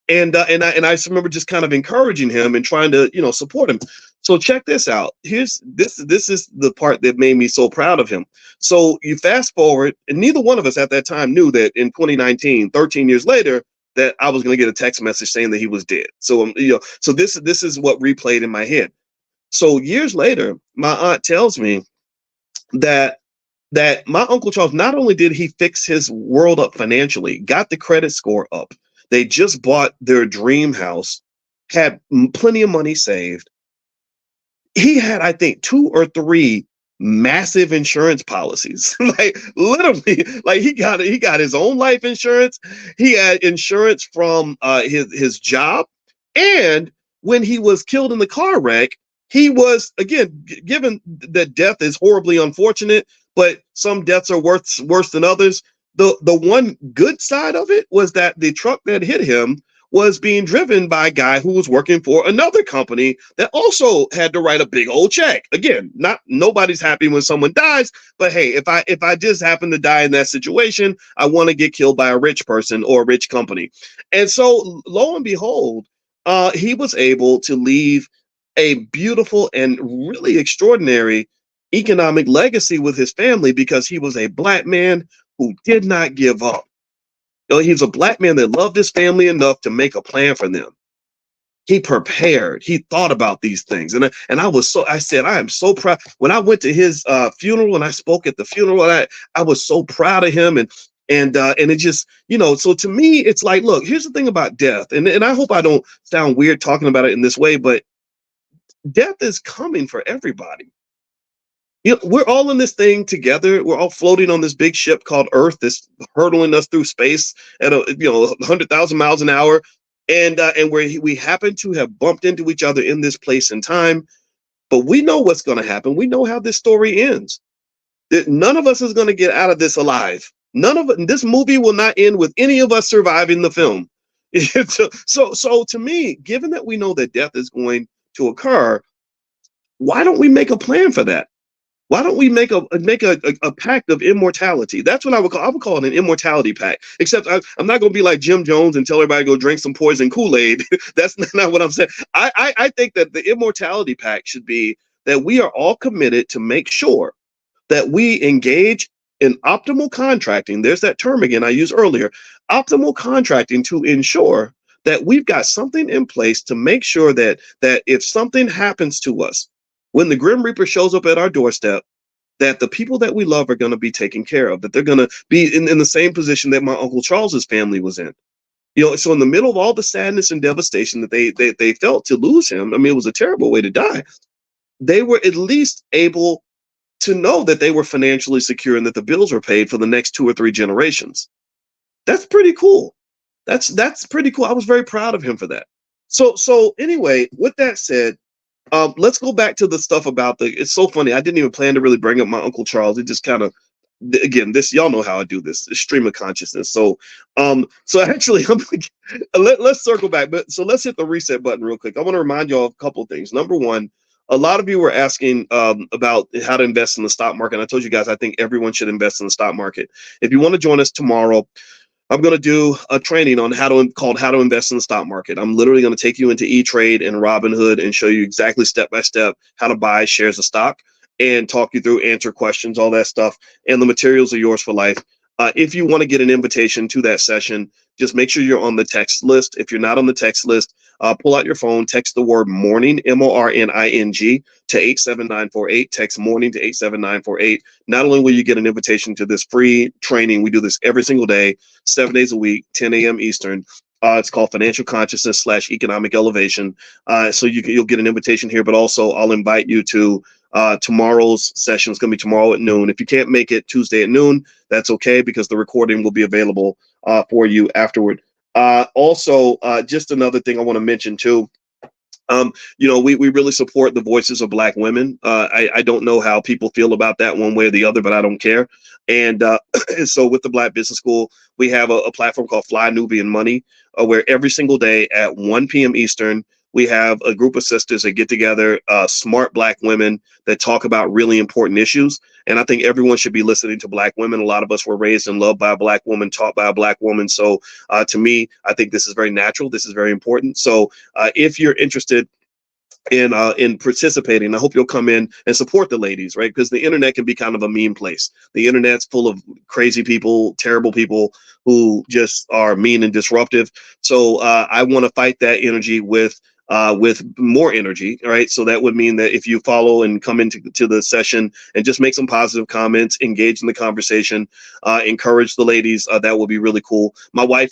And I just remember just kind of encouraging him and trying to, support him. So check this out. This is the part that made me so proud of him. So you fast forward, and neither one of us at that time knew that in 2019, 13 years later, that I was going to get a text message saying that he was dead. So, so this is what replayed in my head. So years later, my aunt tells me that my Uncle Charles, not only did he fix his world up financially, got the credit score up, they just bought their dream house, had plenty of money saved. He had, I think, 2 or 3 massive insurance policies. Like literally, like he got his own life insurance. He had insurance from his job, and when he was killed in the car wreck, he was, again, given that death is horribly unfortunate, but some deaths are worse than others. The one good side of it was that the truck that hit him was being driven by a guy who was working for another company that also had to write a big old check. Again, nobody's happy when someone dies, but hey, if I just happen to die in that situation, I want to get killed by a rich person or a rich company. And so lo and behold, he was able to leave a beautiful and really extraordinary economic legacy with his family because he was a Black man who did not give up. He was a Black man that loved his family enough to make a plan for them. He prepared. He thought about these things. And I said, I am so proud. When I went to his funeral and I spoke at the funeral, I was so proud of him. And it just, so to me, it's like, look, here's the thing about death. And I hope I don't sound weird talking about it in this way, but death is coming for everybody. We're all in this thing together. We're all floating on this big ship called Earth that's hurtling us through space at 100,000 miles an hour. And where we happen to have bumped into each other in this place and time. But we know what's going to happen. We know how this story ends. That none of us is going to get out of this alive. None of it. This movie will not end with any of us surviving the film. So to me, given that we know that death is going to occur, why don't we make a plan for that? Why don't we make a pact of immortality? That's what I would call it an immortality pact. Except I'm not going to be like Jim Jones and tell everybody to go drink some poison Kool-Aid. That's not what I'm saying. I think that the immortality pact should be that we are all committed to make sure that we engage in optimal contracting. There's that term again I used earlier. Optimal contracting to ensure that we've got something in place to make sure that if something happens to us, when the Grim Reaper shows up at our doorstep, that the people that we love are going to be taken care of, that they're going to be in the same position that my Uncle Charles's family was in. So in the middle of all the sadness and devastation that they felt to lose him, I mean, it was a terrible way to die. They were at least able to know that they were financially secure and that the bills were paid for the next 2 or 3 generations. That's pretty cool. That's pretty cool. I was very proud of him for that. So anyway, with that said, let's go back to the stuff about it's so funny. I didn't even plan to really bring up my Uncle Charles. It just kind of, again, this, y'all know how I do this, stream of consciousness. So actually, let's circle back. But so let's hit the reset button real quick. I want to remind y'all of a couple of things. Number one, a lot of you were asking about how to invest in the stock market. And I told you guys, I think everyone should invest in the stock market. If you want to join us tomorrow, I'm going to do a training on called how to invest in the stock market. I'm literally going to take you into E-Trade and Robinhood and show you exactly step by step how to buy shares of stock and talk you through, answer questions, all that stuff. And the materials are yours for life. If you want to get an invitation to that session, just make sure you're on the text list. If you're not on the text list, pull out your phone, text the word morning, MORNING, to 87948. Text morning to 87948. Not only will you get an invitation to this free training, we do this every single day, 7 days a week, 10 a.m. Eastern. It's called Financial Consciousness / Economic Elevation. So you'll get an invitation here, but also I'll invite you to tomorrow's session. Is going to be tomorrow at noon. If you can't make it Tuesday at noon, that's okay, because the recording will be available for you afterward. Also, just another thing I want to mention too. We really support the voices of Black women. I don't know how people feel about that one way or the other, but I don't care. And so with the Black Business School, we have a platform called Fly Nubian Money, where every single day at 1 p.m. Eastern, we have a group of sisters that get together, smart Black women that talk about really important issues. And I think everyone should be listening to Black women. A lot of us were raised and loved by a Black woman, taught by a Black woman. So to me, I think this is very natural. This is very important. So if you're interested in participating, I hope you'll come in and support the ladies, right? Because the internet can be kind of a mean place. The internet's full of crazy people, terrible people who just are mean and disruptive. So I want to fight that energy with more energy. All right. So that would mean that if you follow and come into the session and just make some positive comments, engage in the conversation, encourage the ladies, that will be really cool. My wife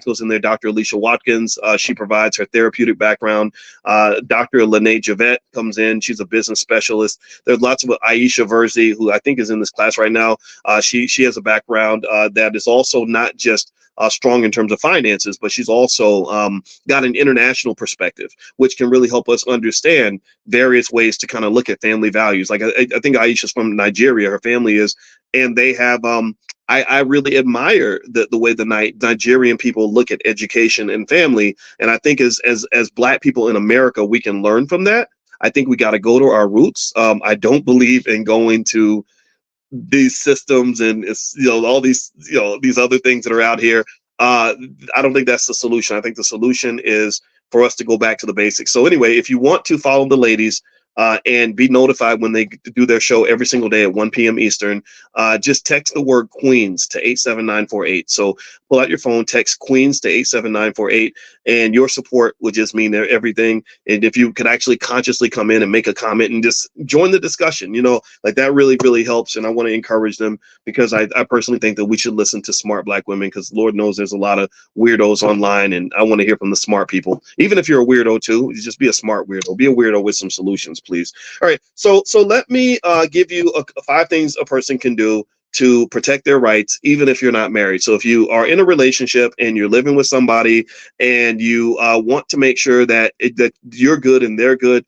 goes in there, Dr. Boyce Watkins. She provides her therapeutic background. Dr. Lene Javette comes in. She's a business specialist. There's lots of Aisha Verzi, who I think is in this class right now. She has a background that is also not just strong in terms of finances, but she's also got an international perspective, which can really help us understand various ways to kind of look at family values. Like I think Aisha's from Nigeria, her family is, and they have. I really admire the way the Nigerian people look at education and family, and I think as Black people in America, we can learn from that. I think we got to go to our roots. I don't believe in going to these systems and all these these other things that are out here. I don't think that's the solution. I think the solution is for us to go back to the basics. So anyway, if you want to follow the ladies and be notified when they do their show every single day at 1 p.m. Eastern, just text the word Queens to 87948. So pull out your phone, text Queens to 87948, and your support would just mean everything. And if you could actually consciously come in and make a comment and just join the discussion, like that really, really helps. And I want to encourage them, because I personally think that we should listen to smart Black women, because Lord knows there's a lot of weirdos online, and I want to hear from the smart people. Even if you're a weirdo too, just be a smart weirdo. Be a weirdo with some solutions, please. All right. So let me give you 5 things a person can do to protect their rights, even if you're not married. So if you are in a relationship and you're living with somebody and you want to make sure that you're good and they're good,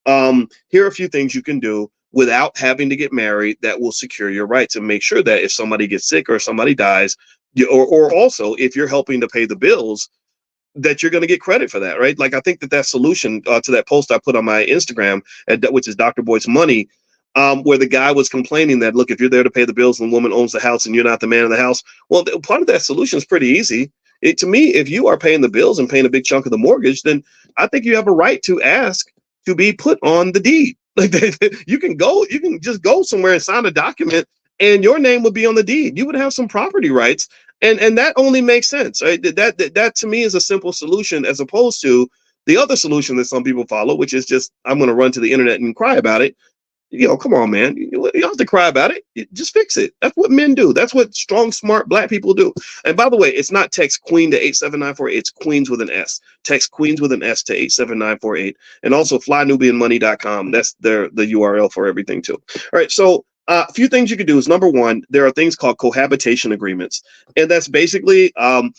here are a few things you can do. without having to get married that will secure your rights and make sure that if somebody gets sick or somebody dies, or also if you're helping to pay the bills, that you're going to get credit for that, right? Like I think that solution to that post I put on my Instagram, which is Dr. Boyce Money, where the guy was complaining that, look, if you're there to pay the bills and the woman owns the house and you're not the man of the house, well, part of that solution is pretty easy. To me, if you are paying the bills and paying a big chunk of the mortgage, then I think you have a right to ask to be put on the deed. Like you can just go somewhere and sign a document, and your name would be on the deed. You would have some property rights, and that only makes sense. Right? That to me is a simple solution, as opposed to the other solution that some people follow, which is just, I'm going to run to the internet and cry about it. Come on, man. You don't have to cry about it. Just fix it. That's what men do. That's what strong, smart black people do. And by the way, it's not text Queen to 87948. It's Queens with an S. Text Queens with an S to 87948. And also flynubianmoney.com. That's the URL for everything too. All right. So a few things you can do is, number one, there are things called cohabitation agreements. And that's basically an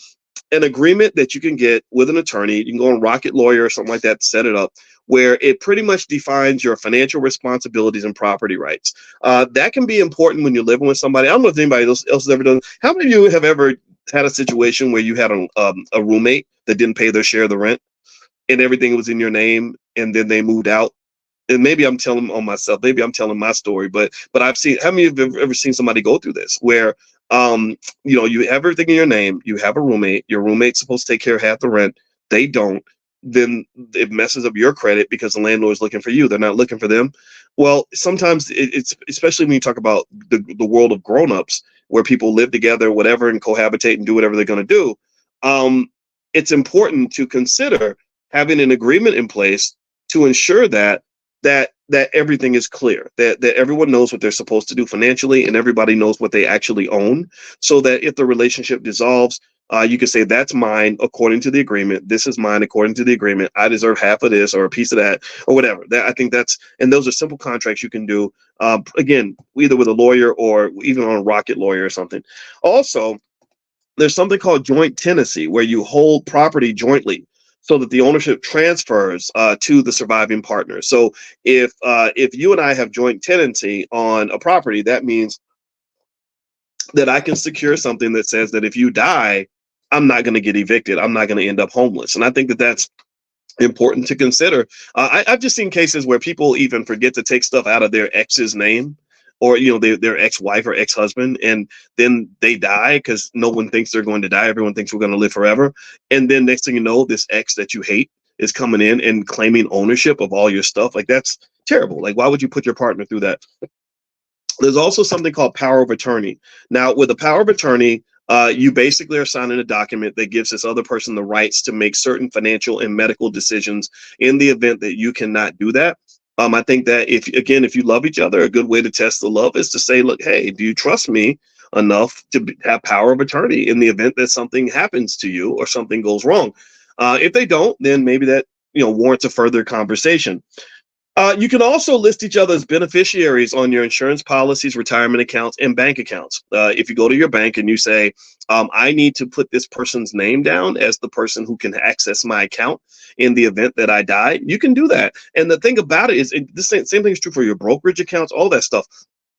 agreement that you can get with an attorney. You can go on Rocket Lawyer or something like that to set it up, where it pretty much defines your financial responsibilities and property rights. That can be important when you're living with somebody. I don't know if anybody else has ever done. How many of you have ever had a situation where you had a roommate that didn't pay their share of the rent and everything was in your name, and then they moved out? And maybe I'm telling on myself, maybe I'm telling my story, but I've seen, how many of you have ever seen somebody go through this where you have everything in your name, you have a roommate, your roommate's supposed to take care of half the rent, they don't, then it messes up your credit because the landlord's looking for you, they're not looking for them. Well, sometimes it's, especially when you talk about the world of grown-ups where people live together, whatever, and cohabitate and do whatever they're going to do. It's important to consider having an agreement in place to ensure that everything is clear, that everyone knows what they're supposed to do financially, and everybody knows what they actually own, so that if the relationship dissolves, you can say, that's mine according to the agreement. This is mine according to the agreement. I deserve half of this or a piece of that or whatever. I think and those are simple contracts you can do. Again, either with a lawyer or even on a Rocket Lawyer or something. Also, there's something called joint tenancy, where you hold property jointly so that the ownership transfers to the surviving partner. So if you and I have joint tenancy on a property, that means that I can secure something that says that if you die, I'm not going to get evicted. I'm not going to end up homeless. And I think that that's important to consider. I've just seen cases where people even forget to take stuff out of their ex's name, or their ex-wife or ex-husband, and then they die because no one thinks they're going to die. Everyone thinks we're going to live forever. And then next thing you know, this ex that you hate is coming in and claiming ownership of all your stuff. Like, that's terrible. Like, why would you put your partner through that? There's also something called power of attorney. Now, with a power of attorney, you basically are signing a document that gives this other person the rights to make certain financial and medical decisions in the event that you cannot do that. I think that if you love each other, a good way to test the love is to say, look, hey, do you trust me enough to have power of attorney in the event that something happens to you or something goes wrong? If they don't, then maybe that warrants a further conversation. You can also list each other as beneficiaries on your insurance policies, retirement accounts, and bank accounts. If you go to your bank and you say, I need to put this person's name down as the person who can access my account in the event that I die, you can do that. And the thing about it is, the same thing is true for your brokerage accounts, all that stuff.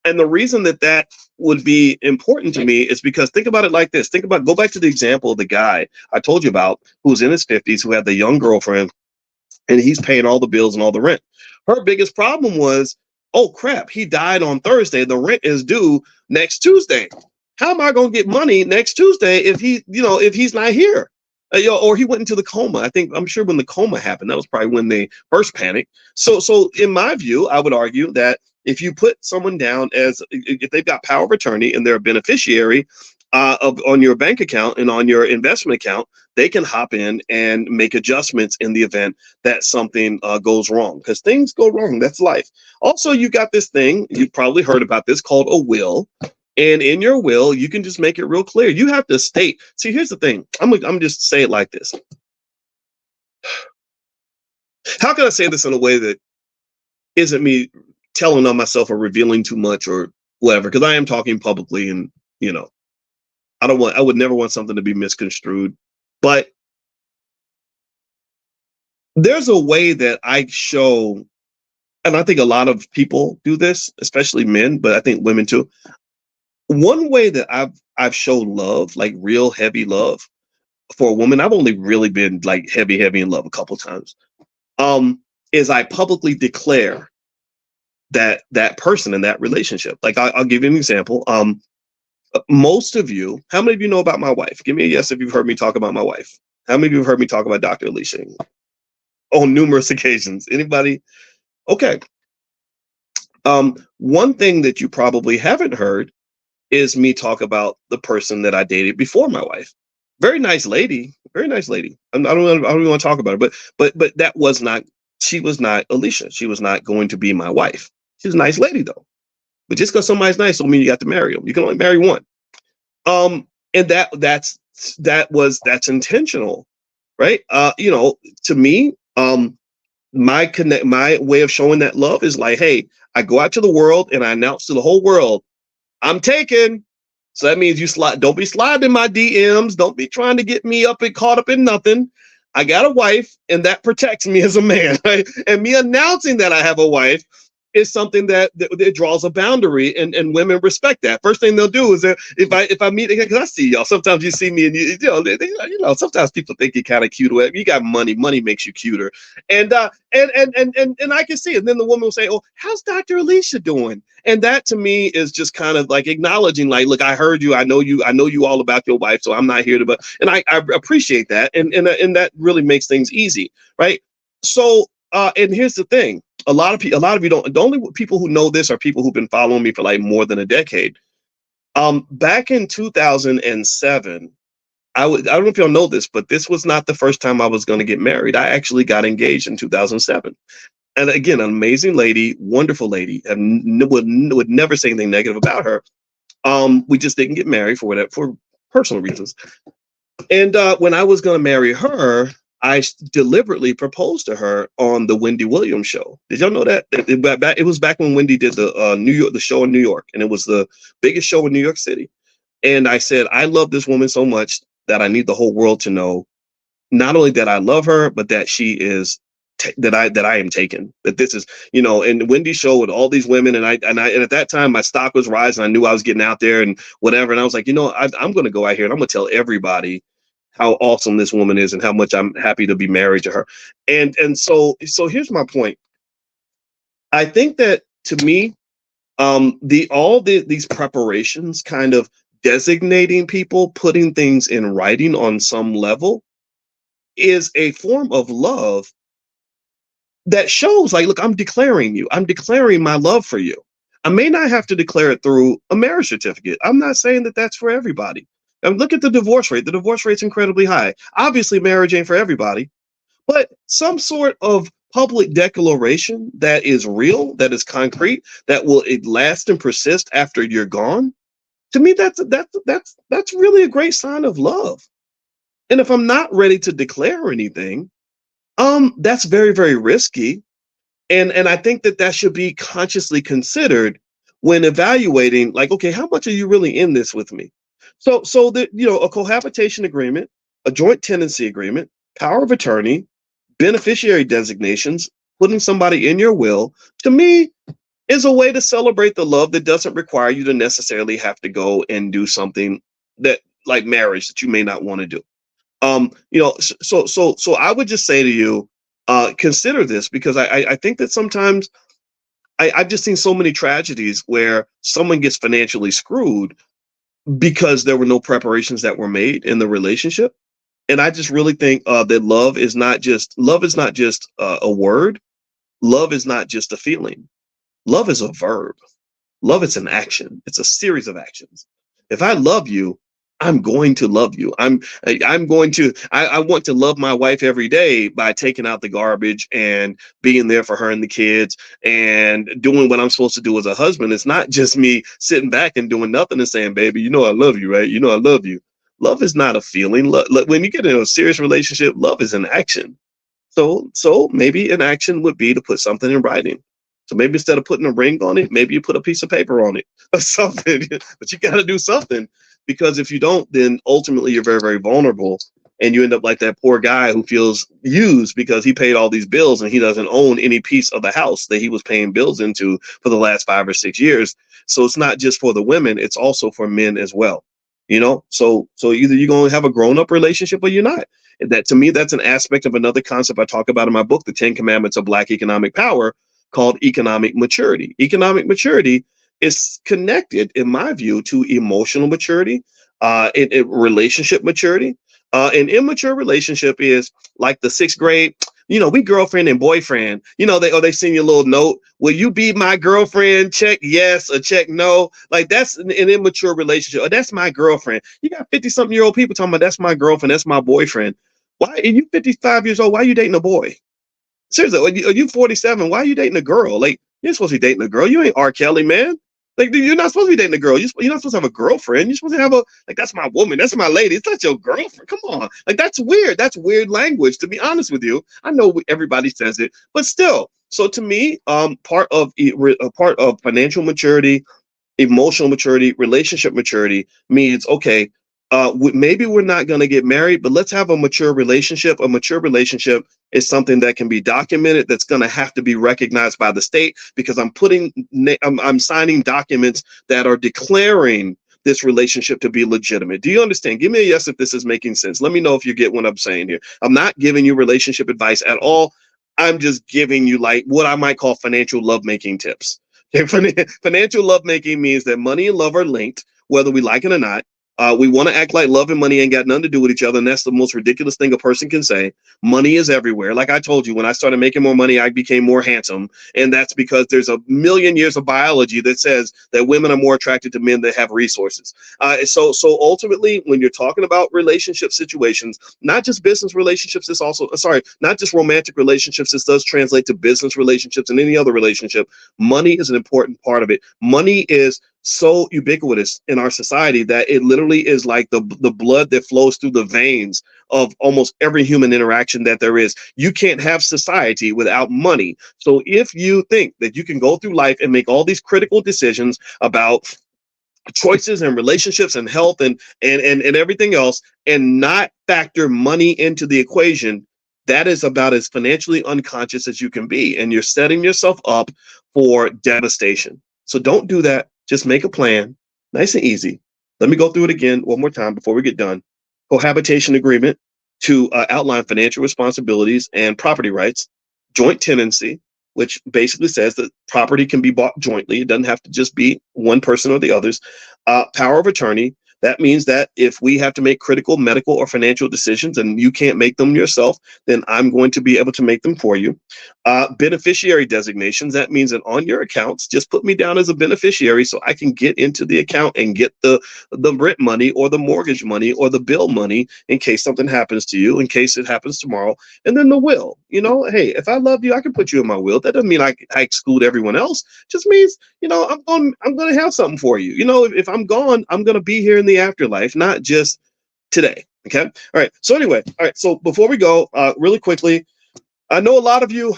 And the reason that would be important to me is because, think about it like this. Go back to the example of the guy I told you about who's in his 50s, who had the young girlfriend, and he's paying all the bills and all the rent. Her biggest problem was, oh crap, he died on Thursday. The rent is due next Tuesday. How am I going to get money next Tuesday if he's not here? Or he went into the coma. I'm sure when the coma happened, that was probably when they first panicked. So in my view, I would argue that if you put someone down if they've got power of attorney and they're a beneficiary on your bank account and on your investment account, they can hop in and make adjustments in the event that something goes wrong, because things go wrong. That's life. Also, you got this thing, you've probably heard about this, called a will. And in your will, you can just make it real clear. You have to state. See, here's the thing. I'm just say it like this. How can I say this in a way that isn't me telling on myself or revealing too much or whatever? Because I am talking publicly, and I would never want something to be misconstrued. But there's a way that I show and I think a lot of people do this, especially men, but I think women too. One way that I've shown love, like real heavy love for a woman, I've only really been like heavy in love a couple times. Is I publicly declare that person in that relationship. Like I'll give you an example. Most of you, how many of you know about my wife? Give me a yes if you've heard me talk about my wife. How many of you have heard me talk about Dr. Alicia on numerous occasions? Anybody? Okay. One thing that you probably haven't heard is me talk about the person that I dated before my wife. Very nice lady, very nice lady. I don't even want to talk about her, but that was not. She was not Alicia. She was not going to be my wife. She's a nice lady though. But just because somebody's nice don't mean you got to marry them. You can only marry one. And that's intentional, right? To me, my way of showing that love is like, hey, I go out to the world and I announce to the whole world, I'm taken. So that means don't be sliding in my DMs. Don't be trying to get me up and caught up in nothing. I got a wife, and that protects me as a man. Right? And me announcing that I have a wife is something that draws a boundary, and women respect that. First thing they'll do is that if I meet, because I see y'all, sometimes you see me and sometimes people think you're kind of cute. You got money makes you cuter, and I can see it. And then the woman will say, "Oh, how's Dr. Alicia doing?" And that to me is just kind of like acknowledging, like, look, I heard you, I know you all about your wife, so I'm not here to, and I appreciate that, and that really makes things easy, right? So, and here's the thing. A lot of you don't. The only people who know this are people who've been following me for like more than a decade. Back in 2007, I don't know if y'all know this, but this was not the first time I was going to get married. I actually got engaged in 2007. And again, an amazing lady, wonderful lady, and would never say anything negative about her. We just didn't get married for personal reasons. And when I was going to marry her, I deliberately proposed to her on the Wendy Williams show. Did y'all know that? It was back when Wendy did the show in New York, and it was the biggest show in New York City. And I said, I love this woman so much that I need the whole world to know, not only that I love her, but that she is that I am taken. That this is, and Wendy's show with all these women, and at that time my stock was rising. I knew I was getting out there and whatever, and I was like, I'm going to go out here and I'm going to tell everybody how awesome this woman is and how much I'm happy to be married to her. And so here's my point. I think that to me, these preparations, kind of designating people, putting things in writing on some level, is a form of love that shows, like, look, I'm declaring my love for you. I may not have to declare it through a marriage certificate. I'm not saying that that's for everybody. And look at the divorce rate. The divorce rate's incredibly high. Obviously, marriage ain't for everybody, but some sort of public declaration that is real, that is concrete, that will last and persist after you're gone. To me, that's really a great sign of love. And if I'm not ready to declare anything, that's very, very risky. And I think that should be consciously considered when evaluating, like, okay, how much are you really in this with me? So that, a cohabitation agreement, a joint tenancy agreement, power of attorney, beneficiary designations, putting somebody in your will, to me, is a way to celebrate the love that doesn't require you to necessarily have to go and do something that, like marriage, that you may not want to do. So I would just say to you, consider this, because I think that sometimes I've just seen so many tragedies where someone gets financially screwed because there were no preparations that were made in the relationship. And I just really think that love is not just a word. Love is not just a feeling. Love is a verb. Love is an action. It's a series of actions. If I love you, I'm going to love you. I want to love my wife every day by taking out the garbage and being there for her and the kids and doing what I'm supposed to do as a husband. It's not just me sitting back and doing nothing and saying, baby, I love you, right? I love you. Love is not a feeling. When you get in a serious relationship, love is an action. So maybe an action would be to put something in writing. So maybe instead of putting a ring on it, maybe you put a piece of paper on it or something. But you got to do something, because if you don't, then ultimately you're very, very vulnerable and you end up like that poor guy who feels used because he paid all these bills and he doesn't own any piece of the house that he was paying bills into for the last 5 or 6 years. So it's not just for the women, it's also for men as well. So either you're going to have a grown-up relationship or you're not. And that, to me, that's an aspect of another concept I talk about in my book, The 10 Commandments of Black Economic Power, called economic maturity. Economic maturity is connected, in my view, to emotional maturity, relationship maturity. An immature relationship is like the sixth grade. We girlfriend and boyfriend. They send you a little note. Will you be my girlfriend? Check yes or check no. Like, that's an immature relationship. Or that's my girlfriend. You got 50-something-year-old people talking about that's my girlfriend, that's my boyfriend. Why are you 55 years old? Why are you dating a boy? Seriously, are you 47? Why are you dating a girl? Like, you're supposed to be dating a girl. You ain't R. Kelly, man. Like, you're not supposed to be dating a girl. You're not supposed to have a girlfriend. You're supposed to have that's my woman. That's my lady. It's not your girlfriend. Come on. Like, that's weird. That's weird language, to be honest with you. I know everybody says it, but still. So to me, part of financial maturity, emotional maturity, relationship maturity means, okay, maybe we're not going to get married, but let's have a mature relationship. A mature relationship is something that can be documented, that's going to have to be recognized by the state, because I'm signing documents that are declaring this relationship to be legitimate. Do you understand? Give me a yes if this is making sense. Let me know if you get what I'm saying here. I'm not giving you relationship advice at all. I'm just giving you like what I might call financial lovemaking tips. Okay? Financial lovemaking means that money and love are linked, whether we like it or not. We want to act like love and money ain't got nothing to do with each other, and that's the most ridiculous thing a person can say. Money is everywhere. Like I told you, when I started making more money, I became more handsome, and that's because there's a million years of biology that says that women are more attracted to men that have resources. So ultimately, when you're talking about relationship situations, not just business relationships, not just romantic relationships, this does translate to business relationships and any other relationship. Money is an important part of it. Money is so ubiquitous in our society that it literally is like the blood that flows through the veins of almost every human interaction that there is. You can't have society without money. So if you think that you can go through life and make all these critical decisions about choices and relationships and health and everything else and not factor money into the equation, that is about as financially unconscious as you can be, and you're setting yourself up for devastation. So don't do that. Just make a plan, nice and easy. Let me go through it again one more time before we get done. Cohabitation agreement to outline financial responsibilities and property rights. Joint tenancy, which basically says that property can be bought jointly. It doesn't have to just be one person or the others. Power of attorney. That means that if we have to make critical medical or financial decisions and you can't make them yourself, then I'm going to be able to make them for you. Beneficiary designations. That means that on your accounts, just put me down as a beneficiary so I can get into the account and get the rent money or the mortgage money or the bill money in case something happens to you, in case it happens tomorrow. And then the will. Hey, if I love you, I can put you in my will. That doesn't mean I exclude everyone else. Just means, I'm going to have something for you. If I'm gone, I'm going to be here in the afterlife, not just today. Okay. All right. So anyway, all right. So before we go, really quickly, I know a lot of you,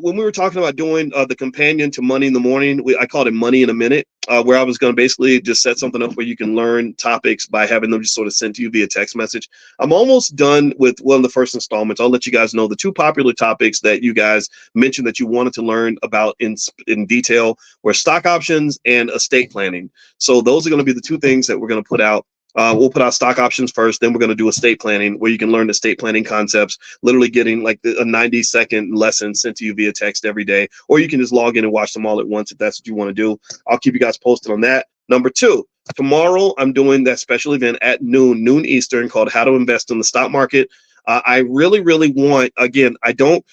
when we were talking about doing the companion to Money in the Morning, I called it Money in a Minute, where I was going to basically just set something up where you can learn topics by having them just sort of sent to you via text message. I'm almost done with one of the first installments. I'll let you guys know the two popular topics that you guys mentioned that you wanted to learn about in detail were stock options and estate planning. So those are going to be the two things that we're going to put out. We'll put out stock options first, then we're going to do estate planning, where you can learn estate planning concepts, literally getting like a 90-second lesson sent to you via text every day, or you can just log in and watch them all at once if that's what you want to do. I'll keep you guys posted on that. Number two, tomorrow I'm doing that special event at noon Eastern, called How to Invest in the Stock Market. I really, really want, again, I don't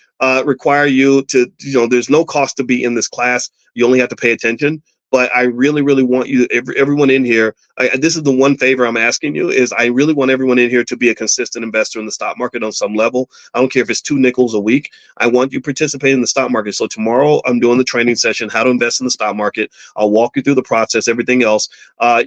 require you to, there's no cost to be in this class. You only have to pay attention. But I really, really want you, everyone in here, this is the one favor I'm asking you, is I really want everyone in here to be a consistent investor in the stock market on some level. I don't care if it's 2 nickels a week. I want you participating in the stock market. So tomorrow I'm doing the training session, How to Invest in the Stock Market. I'll walk you through the process, everything else.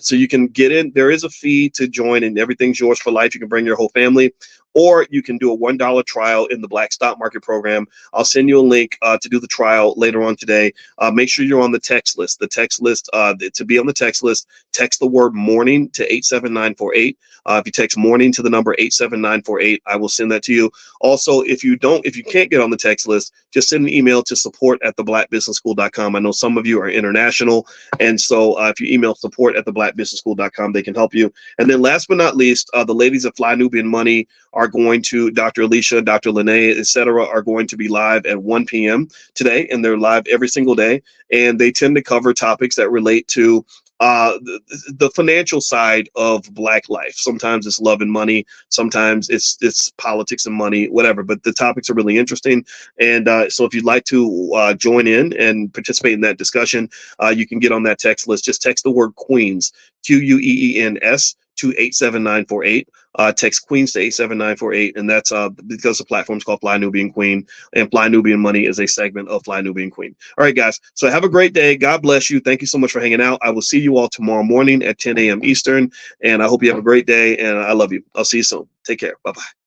So you can get in. There is a fee to join, and everything's yours for life. You can bring your whole family. or you can do a $1 trial in the Black Stock Market program. I'll send you a link to do the trial later on today. Make sure you're on the text list. The text list, to be on the text list, text the word morning to 87948. If you text morning to the number 87948, I will send that to you. Also, if you can't get on the text list, just send an email to support@theblackbusinessschool.com. I know some of you are international, and so if you email support@theblackbusinessschool.com, they can help you. And then last but not least, the ladies at Fly Nubian Money are going to, Dr. Alicia, Dr. Lene, etc., are going to be live at 1 p.m. today, and they're live every single day. And they tend to cover topics that relate to the financial side of Black life. Sometimes it's love and money. Sometimes it's politics and money, whatever. But the topics are really interesting. And so if you'd like to join in and participate in that discussion, you can get on that text list. Just text the word Queens, QUEENS, to 87948. Text Queens to 87948, and that's because the platform's called Fly Nubian Queen, and Fly Nubian Money is a segment of Fly Nubian Queen. All right, guys. So have a great day. God bless you. Thank you so much for hanging out. I will see you all tomorrow morning at 10 a.m. Eastern, and I hope you have a great day. And I love you. I'll see you soon. Take care. Bye bye.